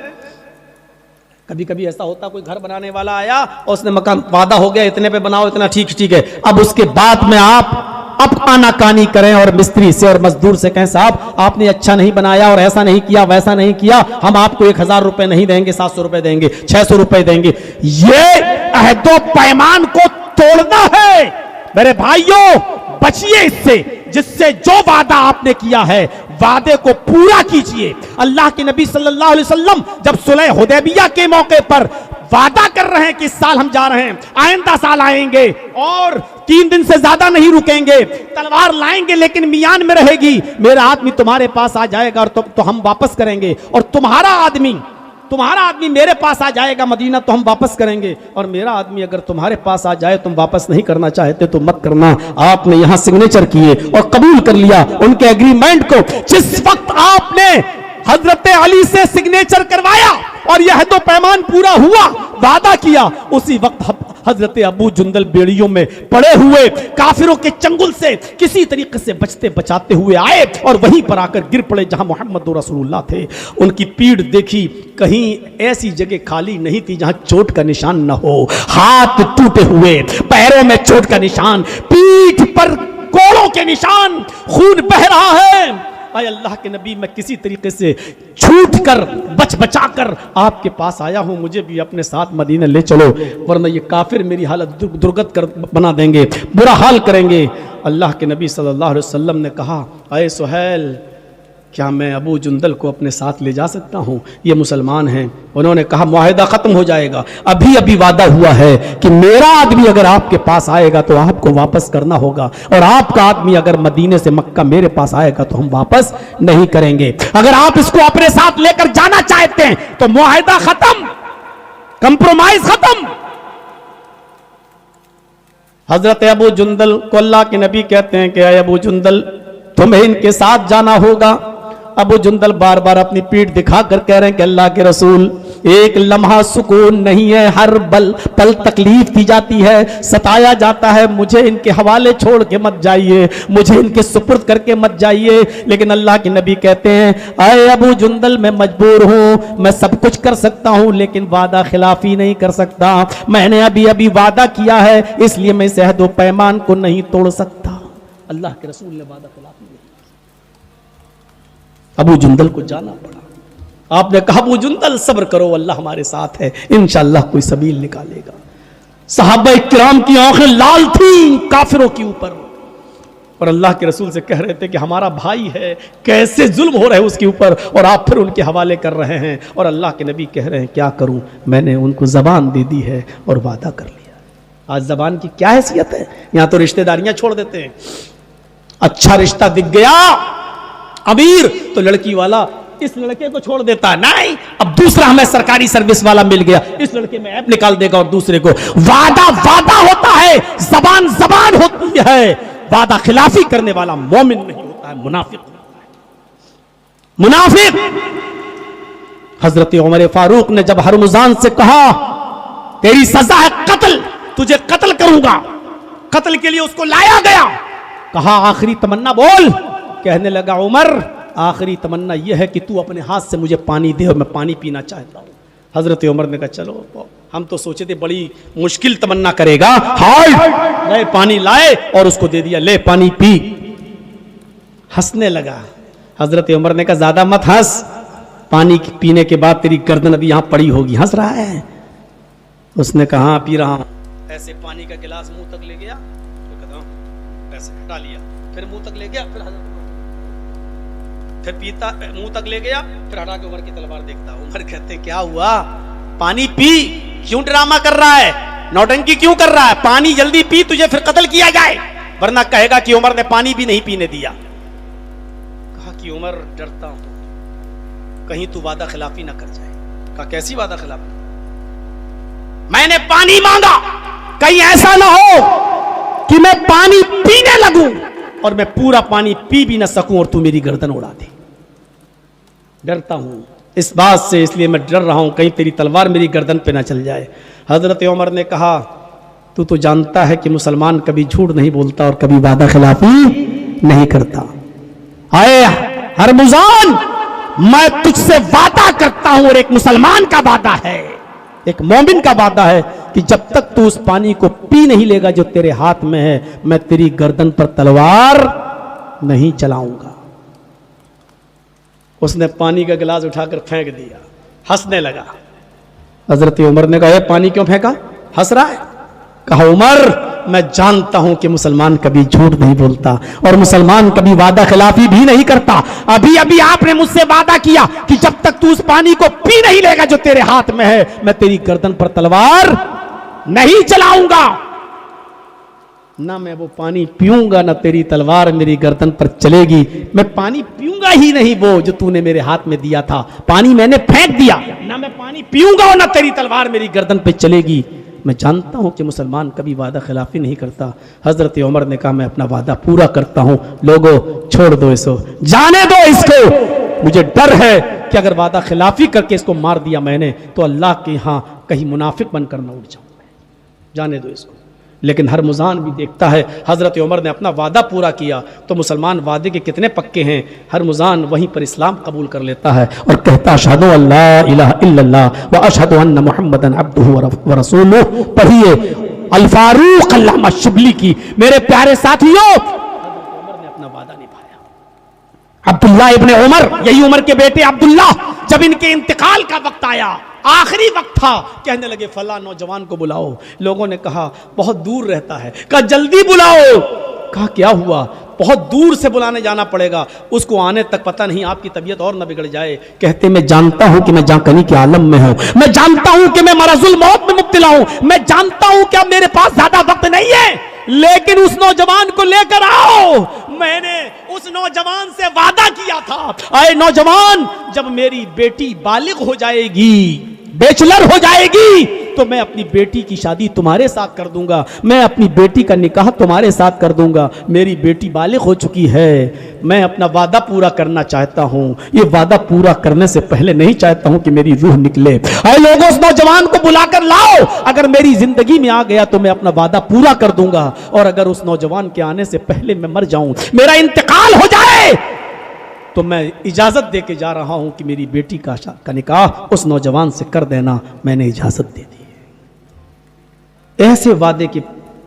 S1: कभी कभी ऐसा होता, कोई घर बनाने वाला आया और उसने मकान, वादा हो गया इतने पे बनाओ, इतना ठीक है, अब उसके बाद में आप अब आनाकानी करें और मिस्त्री से और मजदूर से कहें साहब आपने अच्छा नहीं बनाया और ऐसा नहीं किया वैसा नहीं किया, हम आपको 1000 रुपए नहीं देंगे, 700 रुपए देंगे, 600 रुपए देंगे। ये अहदो पैमान को तोड़ना है। मेरे भाइयों, बचिए इससे, जिससे जो वादा आपने किया है वादे को पूरा कीजिए। अल्लाह के नबी सल्लल्लाहु अलैहि वसल्लम जब सुलह हुदैबिया के मौके पर वादा कर रहे हैं कि इस साल हम जा रहे हैं, आइंदा साल आएंगे और 3 दिन से ज्यादा नहीं रुकेंगे, तलवार लाएंगे लेकिन मियान में रहेगी, मेरा आदमी तुम्हारे पास आ जाएगा और तो हम वापस करेंगे, और तुम्हारा आदमी मेरे पास आ जाएगा मदीना तो हम वापस करेंगे, और मेरा आदमी अगर तुम्हारे पास आ जाए तुम वापस नहीं करना चाहते तो मत करना। आपने यहां सिग्नेचर किए और कबूल कर लिया उनके एग्रीमेंट को। जिस वक्त आपने हजरत अली से सिग्नेचर करवाया और यह तो पैमान पूरा हुआ, वादा किया, उसी वक्त हजरत अबू जुंदल बेड़ियों में पड़े हुए काफिरों के चंगुल से किसी तरीके से बचते बचाते हुए आए और वहीं पर आकर गिर पड़े जहां मोहम्मद रसूलुल्लाह थे। उनकी पीठ देखी, कहीं ऐसी जगह खाली नहीं थी जहां चोट का निशान न हो, हाथ टूटे हुए, पैरों में चोट का निशान, पीठ पर कोड़ों के निशान, खून बह रहा है। आए अल्लाह के नबी, मैं किसी तरीके से छूट कर बचा कर आपके पास आया हूं, मुझे भी अपने साथ मदीना ले चलो, वरना ये काफिर मेरी हालत दुर्गत कर बना देंगे, बुरा हाल करेंगे। अल्लाह के नबी सल्लल्लाहु अलैहि वसल्लम ने कहा, अय सुहैल, क्या मैं अबू जुंदल को अपने साथ ले जा सकता हूं? ये मुसलमान हैं। उन्होंने कहा मुआहिदा खत्म हो जाएगा, अभी अभी वादा हुआ है कि मेरा आदमी अगर आपके पास आएगा तो आपको वापस करना होगा, और आपका आदमी अगर मदीने से मक्का मेरे पास आएगा तो हम वापस नहीं करेंगे। अगर आप इसको अपने साथ लेकर जाना चाहते हैं तो मुआहिदा खत्म, कंप्रोमाइज खत्म। हजरत अबू जुंदल को अल्लाह के नबी कहते हैं कि अबू जुंदल, तुम्हें इनके साथ जाना होगा। अबू जुंदल बार बार अपनी पीठ दिखाकर कह रहे हैं कि अल्लाह के रसूल, एक लम्हा सुकून नहीं है, हर पल तकलीफ दी जाती है, सताया जाता है, मुझे इनके हवाले छोड़ के मत जाइए, मुझे इनके सुपुर्द करके मत जाइए। लेकिन अल्लाह के नबी कहते हैं, अय अबू जुंदल, मैं मजबूर हूं, मैं सब कुछ कर सकता हूं लेकिन वादा खिलाफी नहीं कर सकता। मैंने अभी अभी वादा किया है, इसलिए मैं इस अहद व पैमान को नहीं तोड़ सकता। अल्लाह के रसूल ने वादा खिलाफी नहीं, अबू जुंदल को जाना पड़ा। आपने कहा अबू जुंदल सब्र करो, अल्लाह हमारे साथ है, इंशाअल्लाह कोई सबील निकालेगा। सहाबा किराम की आंखें लाल थी काफिरों के ऊपर, और अल्लाह के रसूल से कह रहे थे कि हमारा भाई है, कैसे जुल्म हो रहे हैं उसके ऊपर, और आप फिर उनके हवाले कर रहे हैं। और अल्लाह के नबी कह रहे हैं क्या करूं, मैंने उनको जबान दे दी है और वादा कर लिया। आज जबान की क्या हैसियत है, यहां तो रिश्तेदारियां छोड़ देते हैं। अच्छा रिश्ता दिख गया अमीर तो लड़की वाला इस लड़के को छोड़ देता, नहीं अब दूसरा हमें सरकारी सर्विस वाला मिल गया, इस लड़के में ऐप निकाल देगा और दूसरे को। वादा वादा होता है, जबान जबान होती है, वादा खिलाफी करने वाला मोमिन नहीं होता है, मुनाफिक होता है, मुनाफिक। हजरत उमर फारूक ने जब हरमुजान से कहा तेरी सजा है कत्ल, तुझे कत्ल करूंगा, कत्ल के लिए उसको लाया गया, कहा आखिरी तमन्ना बोल। कहने लगा उमर, आखिरी तमन्ना यह है कि तू अपने हाथ से मुझे पानी दे और मैं पानी पीना चाहता हूं। हजरत उमर ने कहा चलो, हम तो सोचे थे बड़ी मुश्किल तमन्ना करेगा, हाय ले पानी लाए और उसको दे दिया, ले पानी पी। हंसने लगा। हजरत उमर ने कहा ज्यादा मत हंस, पानी पीने के बाद तेरी गर्दन अभी यहां पड़ी होगी। हंस रहा है। उसने कहा हाँ पी रहा हूं। ऐसे पानी का गिलास मुंह तक ले गया, ऐसे हटा लिया, फिर मुंह तक ले गया, फिर पीता, मुंह तक ले गया, फिर हटा के उमर की तलवार देखता। उमर कहते क्या हुआ, पानी पी, क्यों ड्रामा कर रहा है, नौटंकी क्यों कर रहा है, पानी जल्दी पी, तुझे फिर कत्ल किया जाए, वरना कहेगा कि उमर ने पानी भी नहीं पीने दिया। कहा कि उमर डरता हूं कहीं तू वादा खिलाफी ना कर जाए। कहा कैसी वादा खिलाफी? मैंने पानी मांगा, कहीं ऐसा ना हो कि मैं पानी पीने लगूं और मैं पूरा पानी पी भी ना सकूं और तू मेरी गर्दन उड़ा दे। डरता हूं इस बात से, इसलिए मैं डर रहा हूं कहीं तेरी तलवार मेरी गर्दन पे ना चल जाए। हजरत उमर ने कहा तू तो जानता है कि मुसलमान कभी झूठ नहीं बोलता और कभी वादा खिलाफी नहीं करता। आए हरमुजान, मैं तुझसे वादा करता हूं और एक मुसलमान का वादा है, एक मोमिन का वादा है कि जब तक तू उस पानी को पी नहीं लेगा जो तेरे हाथ में है, मैं तेरी गर्दन पर तलवार नहीं चलाऊंगा। उसने पानी का गिलास उठाकर फेंक दिया, हंसने लगा। हजरत उमर ने कहा पानी क्यों फेंका, हंस रहा है? कहा उमर, मैं जानता हूं कि मुसलमान कभी झूठ नहीं बोलता और मुसलमान कभी वादा खिलाफी भी नहीं करता। अभी अभी आपने मुझसे वादा किया कि जब तक तू उस पानी को पी नहीं लेगा जो तेरे हाथ में है, मैं तेरी गर्दन पर तलवार नहीं चलाऊंगा। ना मैं वो पानी पीऊंगा ना तेरी तलवार मेरी गर्दन पर चलेगी। मैं पानी पीऊंगा ही नहीं वो जो तूने मेरे हाथ में दिया था, पानी मैंने फेंक दिया। ना मैं पानी पीऊंगा और ना तेरी तलवार मेरी गर्दन पे चलेगी। मैं जानता हूं कि मुसलमान कभी वादा खिलाफी नहीं करता। हजरत उमर ने कहा मैं अपना वादा पूरा करता हूं। लोगों छोड़ दो इसको, जाने दो इसको। मुझे डर है कि अगर वादा खिलाफी करके इसको मार दिया मैंने तो अल्लाह के यहां कहीं मुनाफिक बनकर न उठ जाऊं। जाने दो इसको। लेकिन हरमुजान भी देखता है हजरत उमर ने अपना वादा पूरा किया तो मुसलमान वादे के कितने पक्के हैं। हरमुजान वहीं पर इस्लाम कबूल कर लेता है और कहता अशहदु अल्ला इलाहा इल्लल्लाह व अशहदु अन्ना मुहम्मदन अब्दुहु व रसूलुहु। पढ़िए अल फारूक अल्लामा शिबली की। मेरे प्यारे साथियों, उमर ने अपना वादा निभाया। अब्दुल्ला इब्ने उमर, यही उमर के बेटे अब्दुल्ला, जब इनके इंतकाल का वक्त आया, आखिरी वक्त था, कहने लगे फला नौजवान को बुलाओ। लोगों ने कहा बहुत दूर रहता है। कहा जल्दी बुलाओ। कहा क्या हुआ? बहुत दूर से बुलाने जाना पड़ेगा, उसको आने तक पता नहीं आपकी तबीयत और न बिगड़ जाए। कहते मैं जानता हूं कि मैं जाकनी के आलम में हूं, मैं जानता हूं कि मैं मरजुल मौत में मुब्तला हूं, मैं जानता हूं कि अब मेरे पास ज्यादा वक्त नहीं है, लेकिन उस नौजवान को लेकर आओ। मैंने उस नौजवान से वादा किया था, आए नौजवान, जब मेरी बेटी बालिग हो जाएगी, बैचलर हो जाएगी, तो मैं अपनी बेटी की शादी तुम्हारे साथ कर दूंगा, मैं अपनी बेटी का निकाह तुम्हारे साथ कर दूंगा। मेरी बेटी बालिग हो चुकी है, मैं अपना वादा पूरा करना चाहता हूं। ये वादा पूरा करने से पहले नहीं चाहता हूं कि मेरी रूह निकले। अरे लोगों, उस नौजवान को बुलाकर लाओ। अगर मेरी जिंदगी में आ गया तो मैं अपना वादा पूरा कर दूंगा, और अगर उस नौजवान के आने से पहले मैं मर जाऊं, मेरा इंतकाल हो जाए, तो मैं इजाजत दे के जा रहा हूं कि मेरी बेटी का निकाह उस नौजवान से कर देना। मैंने इजाजत दे दी। ऐसे वादे के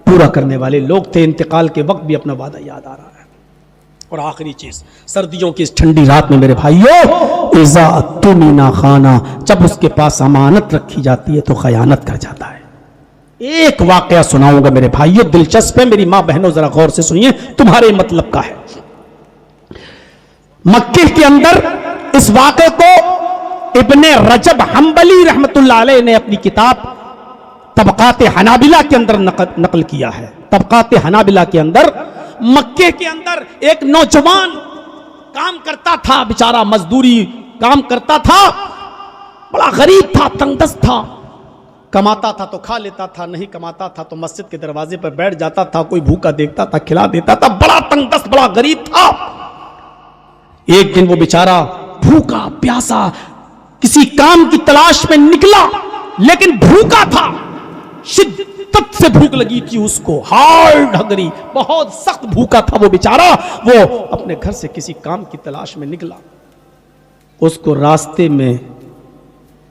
S1: पूरा करने वाले लोग थे। इंतकाल के वक्त भी अपना वादा याद आ रहा है। और आखिरी चीज, सर्दियों की इस ठंडी रात में मेरे भाइयों, इज़ा तुमिना खाना, जब उसके पास अमानत रखी जाती है तो खयानत कर जाता है। एक वाकया सुनाऊंगा मेरे भाइयों, दिलचस्प है, मेरी मां बहनों जरा गौर से सुनिए, तुम्हारे मतलब का है। मक्के के अंदर इस वाक़े को इब्ने रजब हम्बली रहमतुल्लाह अलैह ने अपनी किताब तबकात हनाबिला के अंदर नकल किया है। तबकात हनाबिला के अंदर मक्के के अंदर एक नौजवान काम करता था, बेचारा मजदूरी काम करता था, बड़ा गरीब था, तंगदस्त था, कमाता था तो खा लेता था, नहीं कमाता था तो मस्जिद के दरवाजे पर बैठ जाता था, कोई भूखा देखता था खिला देता था, बड़ा तंगदस्त, बड़ा गरीब था। एक दिन वो बेचारा भूखा प्यासा किसी काम की तलाश में निकला, लेकिन भूखा था, शिद्दत से भूख लगी थी उसको, हार्ड हंगरी, बहुत सख्त भूखा था वो बेचारा। वो अपने घर से किसी काम की तलाश में निकला, उसको रास्ते में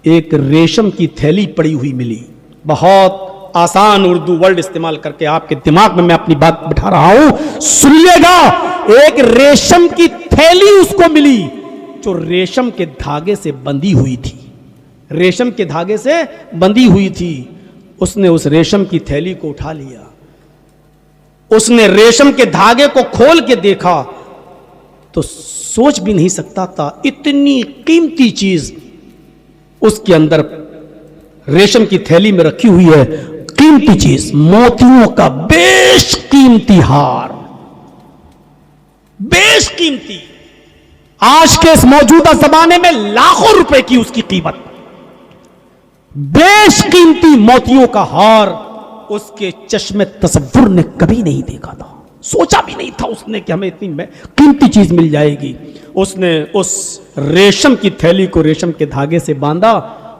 S1: एक रेशम की थैली पड़ी हुई मिली। बहुत आसान उर्दू वर्ड इस्तेमाल करके आपके दिमाग में मैं अपनी बात बिठा रहा हूं, सुनिएगा। एक रेशम की थैली उसको मिली जो रेशम के धागे से बंधी हुई थी, रेशम के धागे से बंधी हुई थी। उसने उस रेशम की थैली को उठा लिया, उसने रेशम के धागे को खोल के देखा तो सोच भी नहीं सकता था इतनी कीमती चीज उसके अंदर रेशम की थैली में रखी हुई है। कीमती चीज, मोतियों का बेशकीमती हार, बेशकीमती। आज के इस मौजूदा जमाने में लाखों रुपए की उसकी कीमत, बेशकीमती मोतियों का हार उसके चश्मे तसव्वुर ने कभी नहीं देखा था, सोचा भी नहीं था उसने कि हमें इतनी कीमती चीज मिल जाएगी। उसने उस रेशम की थैली को रेशम के धागे से बांधा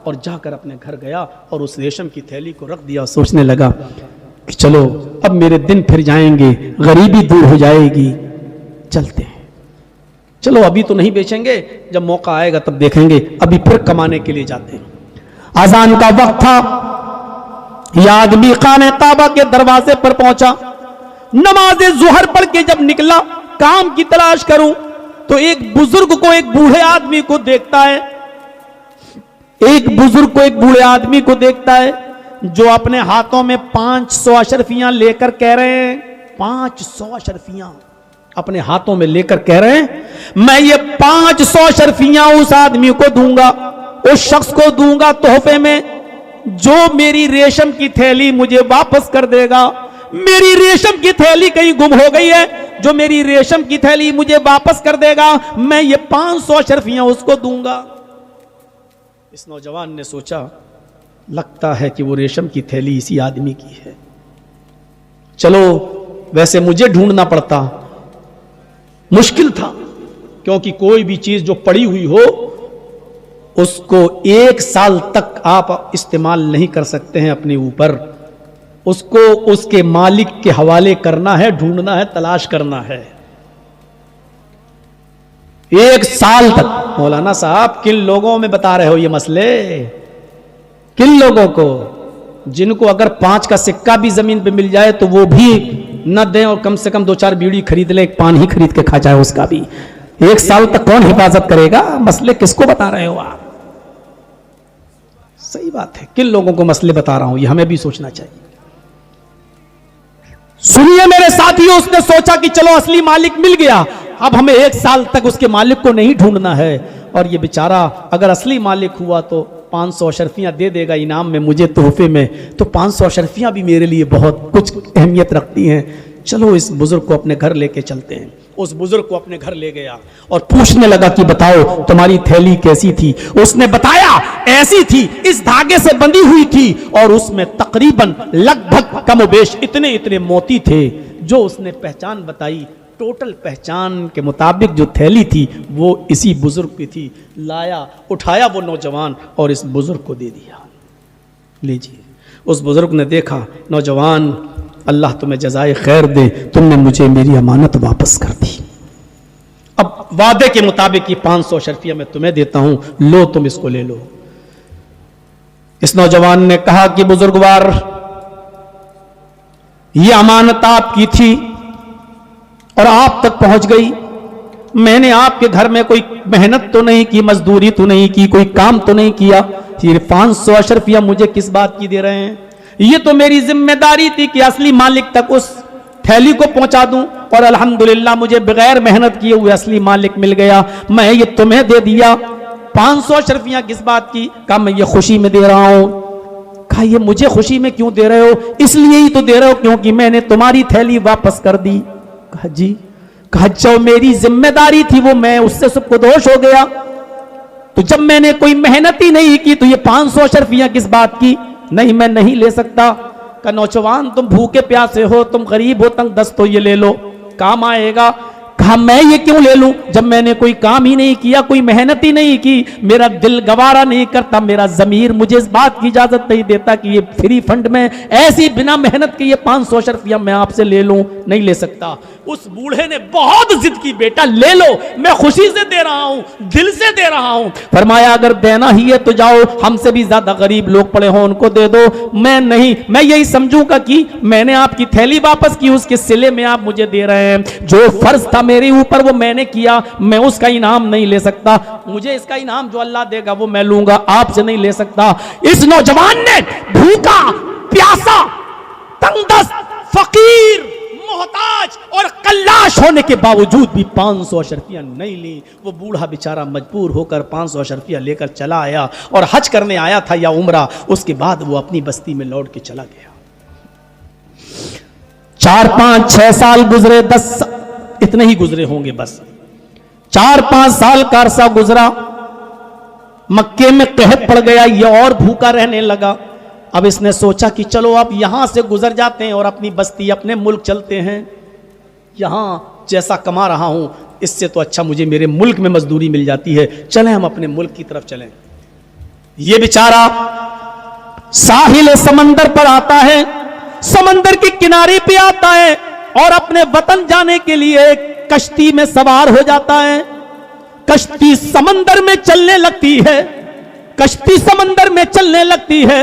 S1: और जाकर अपने घर गया और उस रेशम की थैली को रख दिया। सोचने लगा कि चलो अब मेरे दिन फिर जाएंगे, गरीबी दूर हो जाएगी, चलते हैं। चलो अभी तो नहीं बेचेंगे, जब मौका आएगा तब देखेंगे, अभी फिर कमाने के लिए जाते हैं। अजान का वक्त था, यह आदमी खाने काबा के दरवाजे पर पहुंचा। नमाज जुहर पढ़ के जब निकला काम की तलाश करूं तो एक बुजुर्ग को, एक बूढ़े आदमी को देखता है, एक बुजुर्ग को एक बूढ़े आदमी को देखता है जो अपने हाथों में 500 अशरफियां लेकर कह रहे हैं, 500 अशरफियां अपने हाथों में लेकर कह रहे हैं, मैं ये 500 अशरफियां उस आदमी को दूंगा, उस शख्स को दूंगा तोहफे में जो मेरी रेशम की थैली मुझे वापस कर देगा। मेरी रेशम की थैली कहीं गुम हो गई है, जो मेरी रेशम की थैली मुझे वापस कर देगा, मैं ये 500 अशरफियां उसको दूंगा। इस नौजवान ने सोचा, लगता है कि वो रेशम की थैली इसी आदमी की है। चलो वैसे मुझे ढूंढना पड़ता, मुश्किल था, क्योंकि कोई भी चीज जो पड़ी हुई हो उसको 1 साल तक आप इस्तेमाल नहीं कर सकते हैं अपने ऊपर, उसको उसके मालिक के हवाले करना है, ढूंढना है, तलाश करना है 1 साल तक। मौलाना साहब किन लोगों में बता रहे हो ये मसले, किन लोगों को, जिनको अगर 5 का सिक्का भी जमीन पे मिल जाए तो वो भी न दें और कम से कम 2-4 बीड़ी खरीद ले, एक पान ही खरीद के खा जाए उसका भी। 1 साल तक कौन हिफाजत करेगा? मसले किसको बता रहे हो आप? सही बात है, किन लोगों को मसले बता रहा हूं ये हमें भी सोचना चाहिए। सुनिए मेरे साथियों, उसने सोचा कि चलो असली मालिक मिल गया, अब हमें 1 साल तक उसके मालिक को नहीं ढूंढना है, और ये बेचारा अगर असली मालिक हुआ तो 500 अशरफियां दे देगा इनाम में मुझे तोहफे में, तो 500 अशरफियां भी मेरे लिए बहुत कुछ अहमियत रखती हैं। चलो इस बुजुर्ग को अपने घर लेके चलते हैं। उस बुजुर्ग को अपने घर ले गया और पूछने लगा कि बताओ तुम्हारी थैली कैसी थी? उसने बताया ऐसी थी, इस धागे से बंधी हुई थी और उसमें तकरीबन लगभग कमोबेश इतने इतने मोती थे। जो उसने पहचान बताई, टोटल पहचान के मुताबिक जो थैली थी वो इसी बुजुर्ग की थी। लाया, उठाया वो नौजवान और इस बुजुर्ग को दे दिया, लीजिए। उस बुजुर्ग ने देखा, नौजवान अल्लाह तुम्हें जज़ाए खैर दे, तुमने मुझे मेरी अमानत वापस कर दी। अब वादे के मुताबिक ये 500 अशरफिया मैं तुम्हें देता हूं, लो तुम इसको ले लो। इस नौजवान ने कहा कि बुजुर्गवार, ये अमानत आपकी थी और आप तक पहुंच गई। मैंने आपके घर में कोई मेहनत तो नहीं की, मजदूरी तो नहीं की, कोई काम तो नहीं किया, ये 500 अशरफिया मुझे किस बात की दे रहे हैं? ये तो मेरी जिम्मेदारी थी कि असली मालिक तक उस थैली को पहुंचा दूं, और अल्हम्दुलिल्लाह मुझे बगैर मेहनत किए हुए असली मालिक मिल गया। मैं ये तुम्हें दे दिया। 500 अशरफियां किस बात की? कहा मैं ये खुशी में दे रहा हूं। कहा ये मुझे खुशी में क्यों दे रहे हो? इसलिए ही तो दे रहे हो क्योंकि मैंने तुम्हारी थैली वापस कर दी। कहा जी। कहा जो मेरी जिम्मेदारी थी वो मैं, उससे सबको दोष हो गया, तो जब मैंने कोई मेहनत ही नहीं की तो ये 500 अशरफियां किस बात की? नहीं मैं नहीं ले सकता। का नौजवान तुम भूखे प्यासे हो, तुम गरीब हो, तंग दस्त हो, ये ले लो, काम आएगा। कहा मैं ये क्यों ले लूं जब मैंने कोई काम ही नहीं किया, कोई मेहनत ही नहीं की, मेरा दिल गवारा नहीं करता, मेरा जमीर मुझे इस बात की इजाजत नहीं देता कि ये फ्री फंड में ऐसी बिना मेहनत के ये 500 अशरफिया मैं आपसे ले लूं, नहीं ले सकता। उस बूढ़े ने बहुत जिद की, बेटा ले लो, मैं खुशी से दे रहा हूं, दिल से दे रहा हूं। फरमाया अगर देना ही है तो जाओ, हमसे भी ज्यादा गरीब लोग पड़े हो उनको दे दो, मैं नहीं, मैं यही समझूंगा कि मैंने आपकी थैली वापस की, उसके सिले में आप मुझे दे रहे हैं। जो फर्ज था मेरे ऊपर वो मैंने किया, मैं उसका इनाम नहीं ले सकता, मुझे इसका इनाम जो अल्लाह देगा वो मैं लूंगा, आपसे नहीं ले सकता। इस नौजवान ने भूखा प्यासा, तंगदस्त, फकीर, मोहताज और कल्लाश होने के बावजूद भी 500 अशरफियां नहीं ली। वो बूढ़ा बेचारा मजबूर होकर 500 अशरफियां लेकर चला आया और हज करने आया था या उम्रा। उसके बाद वो अपनी बस्ती में लौट के चला गया। 4, 5, 6 साल गुजरे, 10 इतने ही गुजरे होंगे बस। 4-5 साल का अरसा गुजरा, मक्के में कहत पड़ गया, ये और भूखा रहने लगा। अब इसने सोचा कि चलो अब यहां से गुजर जाते हैं और अपनी बस्ती अपने मुल्क चलते हैं। यहां जैसा कमा रहा हूं इससे तो अच्छा मुझे मेरे मुल्क में मजदूरी मिल जाती है, चलें हम अपने मुल्क की तरफ चलें। ये बेचारा साहिल समंदर पर आता है, समंदर के किनारे पे आता है और अपने वतन जाने के लिए कश्ती में सवार हो जाता है। कश्ती समंदर में चलने लगती है, कश्ती समंदर में चलने लगती है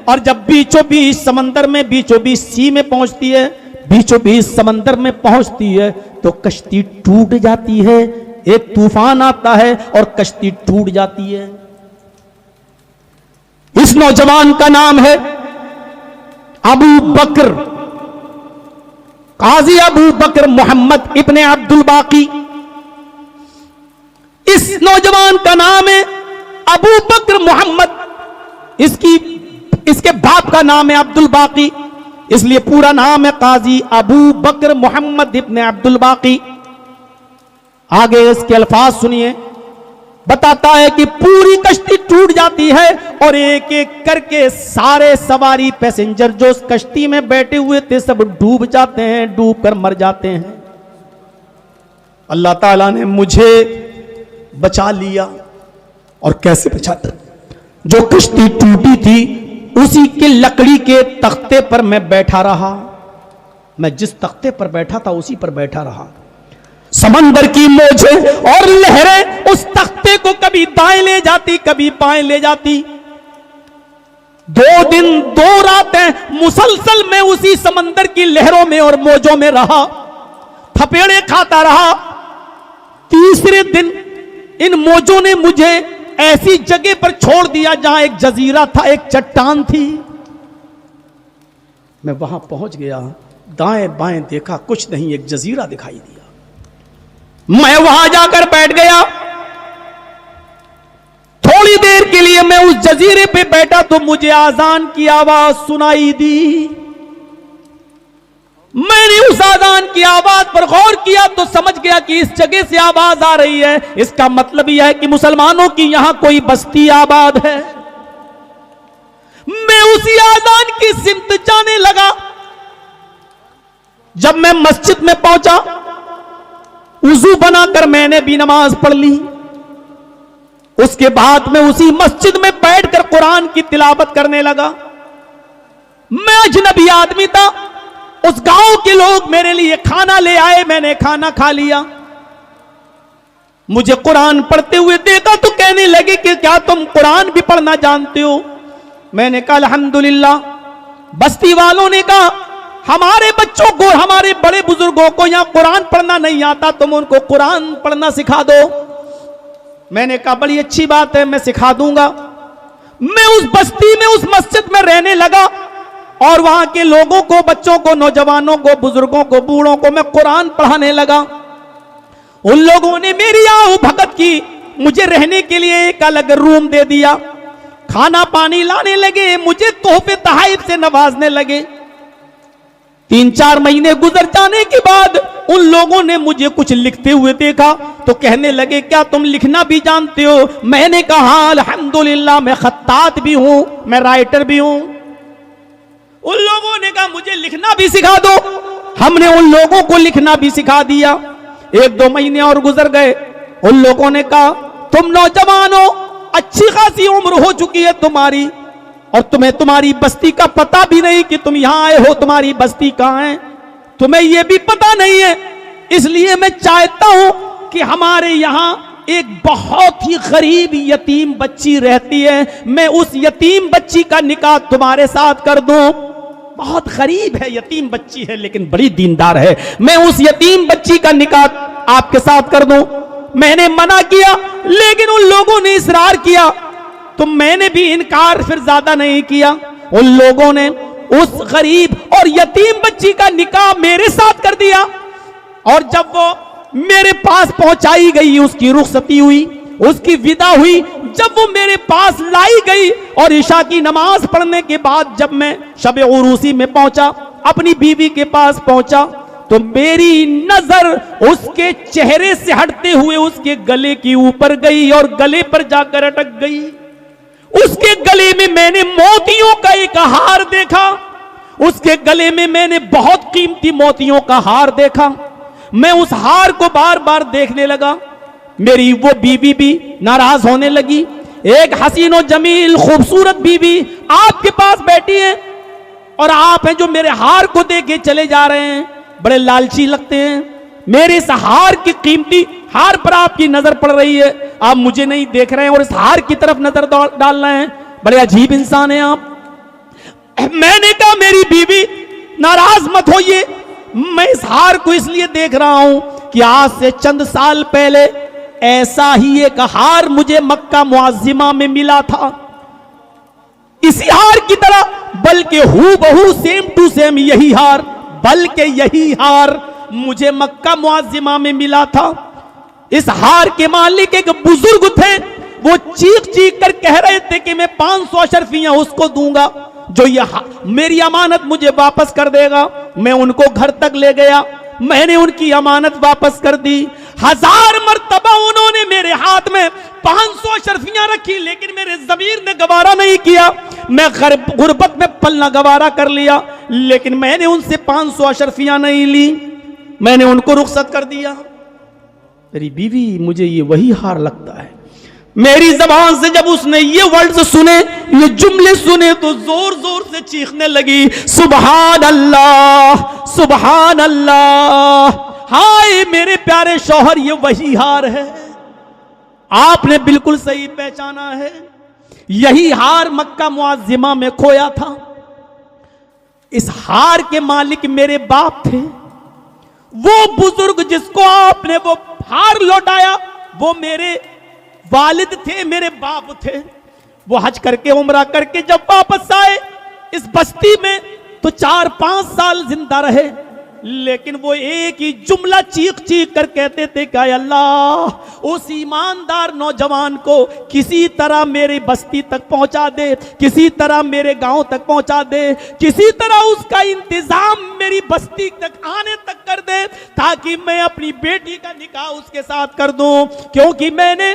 S1: और जब बीचों बीच समंदर में बीचों बीच सी में पहुंचती है, बीचों बीच समंदर में पहुंचती है तो कश्ती टूट जाती है। एक तूफान आता है और कश्ती टूट जाती है। इस नौजवान का नाम है अबू बकर, काजी अबू बकर मोहम्मद इब्ने अब्दुल बाकी। इस नौजवान का नाम है अबू बकर मोहम्मद, इसके बाप का नाम है अब्दुल बाकी, इसलिए पूरा नाम है काजी अबू बकर मोहम्मद इब्ने अब्दुल बाकी। आगे इसके अल्फाज सुनिए, बताता है कि पूरी कश्ती टूट जाती है और एक एक करके सारे सवारी पैसेंजर जो उस कश्ती में बैठे हुए थे सब डूब जाते हैं, डूब कर मर जाते हैं। अल्लाह ताला ने मुझे बचा लिया। और कैसे बचाता? जो कश्ती टूटी थी उसी के लकड़ी के तख्ते पर मैं बैठा रहा, मैं जिस तख्ते पर बैठा था उसी पर बैठा रहा। समंदर की मौजें और लहरें उस तख्ते को कभी दाएं ले जाती कभी बाएं ले जाती। 2 दिन 2 रातें मुसलसल मैं उसी समंदर की लहरों में और मौजों में रहा, थपेड़े खाता रहा। तीसरे दिन इन मौजों ने मुझे ऐसी जगह पर छोड़ दिया जहां एक जजीरा था, एक चट्टान थी। मैं वहां पहुंच गया, दाएं बाएं देखा, कुछ नहीं, एक जजीरा दिखाई दिया। मैं वहां जाकर बैठ गया। थोड़ी देर के लिए मैं उस जजीरे पे बैठा तो मुझे आजान की आवाज सुनाई दी। मैंने उस आजान की आवाज पर गौर किया तो समझ गया कि इस जगह से आवाज आ रही है, इसका मतलब यह है कि मुसलमानों की यहां कोई बस्ती आबाद है। मैं उसी आजान की सिमत जाने लगा। जब मैं मस्जिद में पहुंचा, वुजू बनाकर मैंने भी नमाज पढ़ ली। उसके बाद मैं उसी मस्जिद में बैठकर कुरान की तिलावत करने लगा। मैं अजनबी आदमी था, उस गांव के लोग मेरे लिए खाना ले आए, मैंने खाना खा लिया। मुझे कुरान पढ़ते हुए देखा तो कहने लगे कि क्या तुम कुरान भी पढ़ना जानते हो? मैंने कहा अल्हम्दुलिल्लाह। बस्ती वालों ने कहा हमारे बच्चों को, हमारे बड़े बुजुर्गों को यहां कुरान पढ़ना नहीं आता, तुम उनको कुरान पढ़ना सिखा दो। मैंने कहा बड़ी अच्छी बात है, मैं सिखा दूंगा। मैं उस बस्ती में, उस मस्जिद में रहने लगा और वहां के लोगों को, बच्चों को, नौजवानों को, बुजुर्गों को, बूढ़ों को मैं कुरान पढ़ाने लगा। उन लोगों ने मेरी आओ भगत की, मुझे रहने के लिए एक अलग रूम दे दिया, खाना पानी लाने लगे, मुझे तोहफे तहाइफ से नवाजने लगे। 3-4 महीने गुजर जाने के बाद उन लोगों ने मुझे कुछ लिखते हुए देखा तो कहने लगे क्या तुम लिखना भी जानते हो? मैंने कहा अल्हम्दुलिल्लाह, मैं खत्तात भी हूं, मैं राइटर भी हूं। उन लोगों ने कहा मुझे लिखना भी सिखा दो। हमने उन लोगों को लिखना भी सिखा दिया। 1-2 महीने और गुजर गए। उन लोगों ने कहा तुम नौजवान हो, अच्छी खासी उम्र हो चुकी है तुम्हारी और तुम्हें तुम्हारी बस्ती का पता भी नहीं कि तुम यहां आए हो, तुम्हारी बस्ती कहां है, तुम्हें यह भी पता नहीं है। इसलिए मैं चाहता हूं कि हमारे यहां एक बहुत ही गरीब यतीम बच्ची रहती है, मैं उस यतीम बच्ची का निकाह तुम्हारे साथ कर दूं। बहुत गरीब है, यतीम बच्ची है लेकिन बड़ी दीनदार है, मैं उस यतीम बच्ची का निकाह आपके साथ कर दूं। मैंने मना किया लेकिन उन लोगों ने इसरार किया तो मैंने भी इनकार फिर ज्यादा नहीं किया। उन लोगों ने उस गरीब और यतीम बच्ची का निकाह मेरे साथ कर दिया और जब वो मेरे पास पहुंचाई गई, उसकी रुखसती हुई, उसकी विदा हुई, जब वो मेरे पास लाई गई और इशा की नमाज पढ़ने के बाद जब मैं शब उरूसी में पहुंचा, अपनी बीवी के पास पहुंचा तो मेरी नजर उसके चेहरे से हटते हुए उसके गले के ऊपर गई और गले पर जाकर अटक गई। उसके गले में मैंने मोतियों का एक हार देखा, उसके गले में मैंने बहुत कीमती मोतियों का हार देखा। मैं उस हार को बार बार देखने लगा। मेरी वो बीवी भी नाराज होने लगी। एक हसीन और जमील खूबसूरत बीवी आपके पास बैठी है और आप हैं जो मेरे हार को देख के चले जा रहे हैं, बड़े लालची लगते हैं। मेरे इस हार की कीमती हार पर आपकी नजर पड़ रही है, आप मुझे नहीं देख रहे हैं और इस हार की तरफ नजर डाल रहे हैं, बड़े अजीब इंसान हैं आप। मैंने कहा मेरी बीवी नाराज मत होइए, मैं इस हार को इसलिए देख रहा हूं कि आज से चंद साल पहले ऐसा ही एक हार मुझे मक्का मुअज्जिमा में मिला था, इसी हार की तरह, बल्कि हूबहू सेम टू सेम यही हार, बल्कि यही हार मुझे मक्का मुअज्जिमा में मिला था। इस हार के मालिक एक बुजुर्ग थे, वो चीख चीख कर कह रहे थे कि मैं 500 अशरफियां उसको दूंगा जो ये मेरी अमानत मुझे वापस कर देगा। मैं उनको घर तक ले गया, मैंने उनकी अमानत वापस कर दी। 1000 मर्तबा उन्होंने मेरे हाथ में 500 अशरफियां रखी, लेकिन मेरे ज़मीर ने गवारा नहीं किया। मैं गुर्बत में पलना गवारा कर लिया, लेकिन मैंने उनसे 500 अशरफियां नहीं ली, मैंने उनको रुखसत कर दिया। मेरी बीवी मुझे ये वही हार लगता है। मेरी जबान से जब उसने ये वर्ड्स सुने, ये जुमले सुने, तो जोर जोर से चीखने लगी, सुभान अल्लाह, सुभान अल्लाह, हाय मेरे प्यारे शौहर, ये वही हार है, आपने बिल्कुल सही पहचाना है। यही हार मक्का मुअज्जिमा में खोया था। इस हार के मालिक मेरे बाप थे। वो बुजुर्ग जिसको आपने वो हार लौटाया, वो मेरे वालिद थे, मेरे बाप थे। वो हज करके उम्रा करके जब वापस आए इस बस्ती में, तो 4-5 साल जिंदा रहे, लेकिन वो एक ही जुमला चीख चीख कर कहते थे कि अल्लाह उस ईमानदार नौजवान को किसी तरह मेरी बस्ती तक पहुंचा दे, किसी तरह मेरे गांव तक पहुंचा दे, किसी तरह उसका इंतजाम मेरी बस्ती तक आने तक कर दे, ताकि मैं अपनी बेटी का निकाह उसके साथ कर दूं। क्योंकि मैंने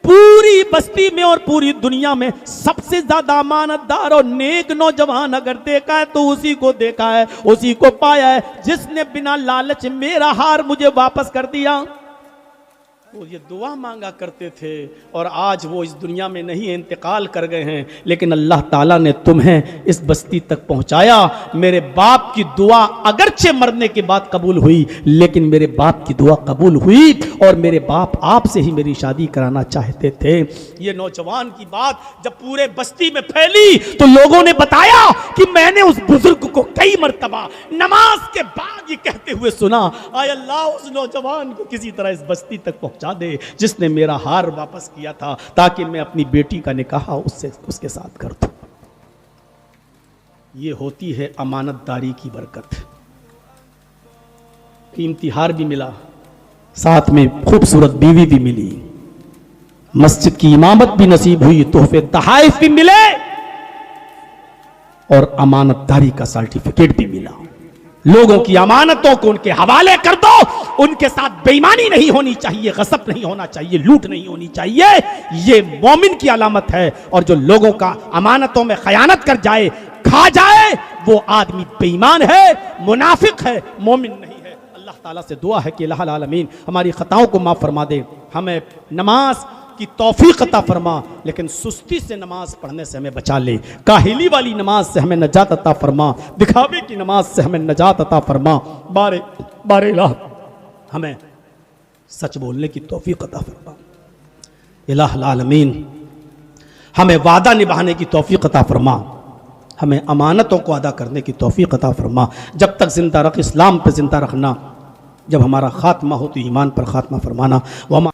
S1: पूरी बस्ती में और पूरी दुनिया में सबसे ज्यादा अमानतदार और नेक नौजवान अगर देखा है तो उसी को देखा है, उसी को पाया है, जिसने बिना लालच मेरा हार मुझे वापस कर दिया। वो ये दुआ मांगा करते थे और आज वो इस दुनिया में नहीं है, इंतकाल कर गए हैं, लेकिन अल्लाह ताला ने तुम्हें इस बस्ती तक पहुंचाया। मेरे बाप की दुआ अगरचे मरने के बाद कबूल हुई, लेकिन मेरे बाप की दुआ कबूल हुई और मेरे बाप आपसे ही मेरी शादी कराना चाहते थे। ये नौजवान की बात जब पूरे बस्ती में फैली तो लोगों ने बताया कि मैंने उस बुजुर्ग को कई मर्तबा नमाज के बाद ये कहते हुए सुना, आय अल्लाह उस नौजवान को किसी तरह इस बस्ती तक पहुंचा दे जिसने मेरा हार वापस किया था, ताकि मैं अपनी बेटी का निकाह उसके साथ कर दूं। ये होती है अमानतदारी की बरकत। कीमती हार भी मिला, साथ में खूबसूरत बीवी भी मिली, मस्जिद की इमामत भी नसीब हुई, तोहफे तहाइफ भी मिले और अमानतदारी का सर्टिफिकेट भी मिला। लोगों की अमानतों को उनके हवाले कर दो, उनके साथ बेईमानी नहीं होनी चाहिए, गसब नहीं होना चाहिए, लूट नहीं होनी चाहिए। ये मोमिन की अलामत है। और जो लोगों का अमानतों में खयानत कर जाए, खा जाए, वो आदमी बेईमान है, मुनाफिक है, मोमिन नहीं है। अल्लाह ताला से दुआ है कि अल्लाह आलमीन हमारी खताओं को माफ फरमा दे, हमें नमाज की तौफीक अता फरमा, लेकिन सुस्ती से नमाज पढ़ने से हमें बचा ले, काहिली वाली नमाज से हमें नजात अता फरमा, दिखावे की नमाज से हमें नजात अता फरमा। बारे बारे इलाह हमें सच बोलने की तौफीक अता फरमा। इलाहुल आलमीन हमें वादा निभाने की तौफीक अता फरमा, हमें अमानतों को अदा करने की तौफीक अता फरमा। जब तक जिंदा रख, इस्लाम पर जिंदा रखना, जब हमारा खात्मा हो तो ईमान पर खात्मा फरमाना। वमा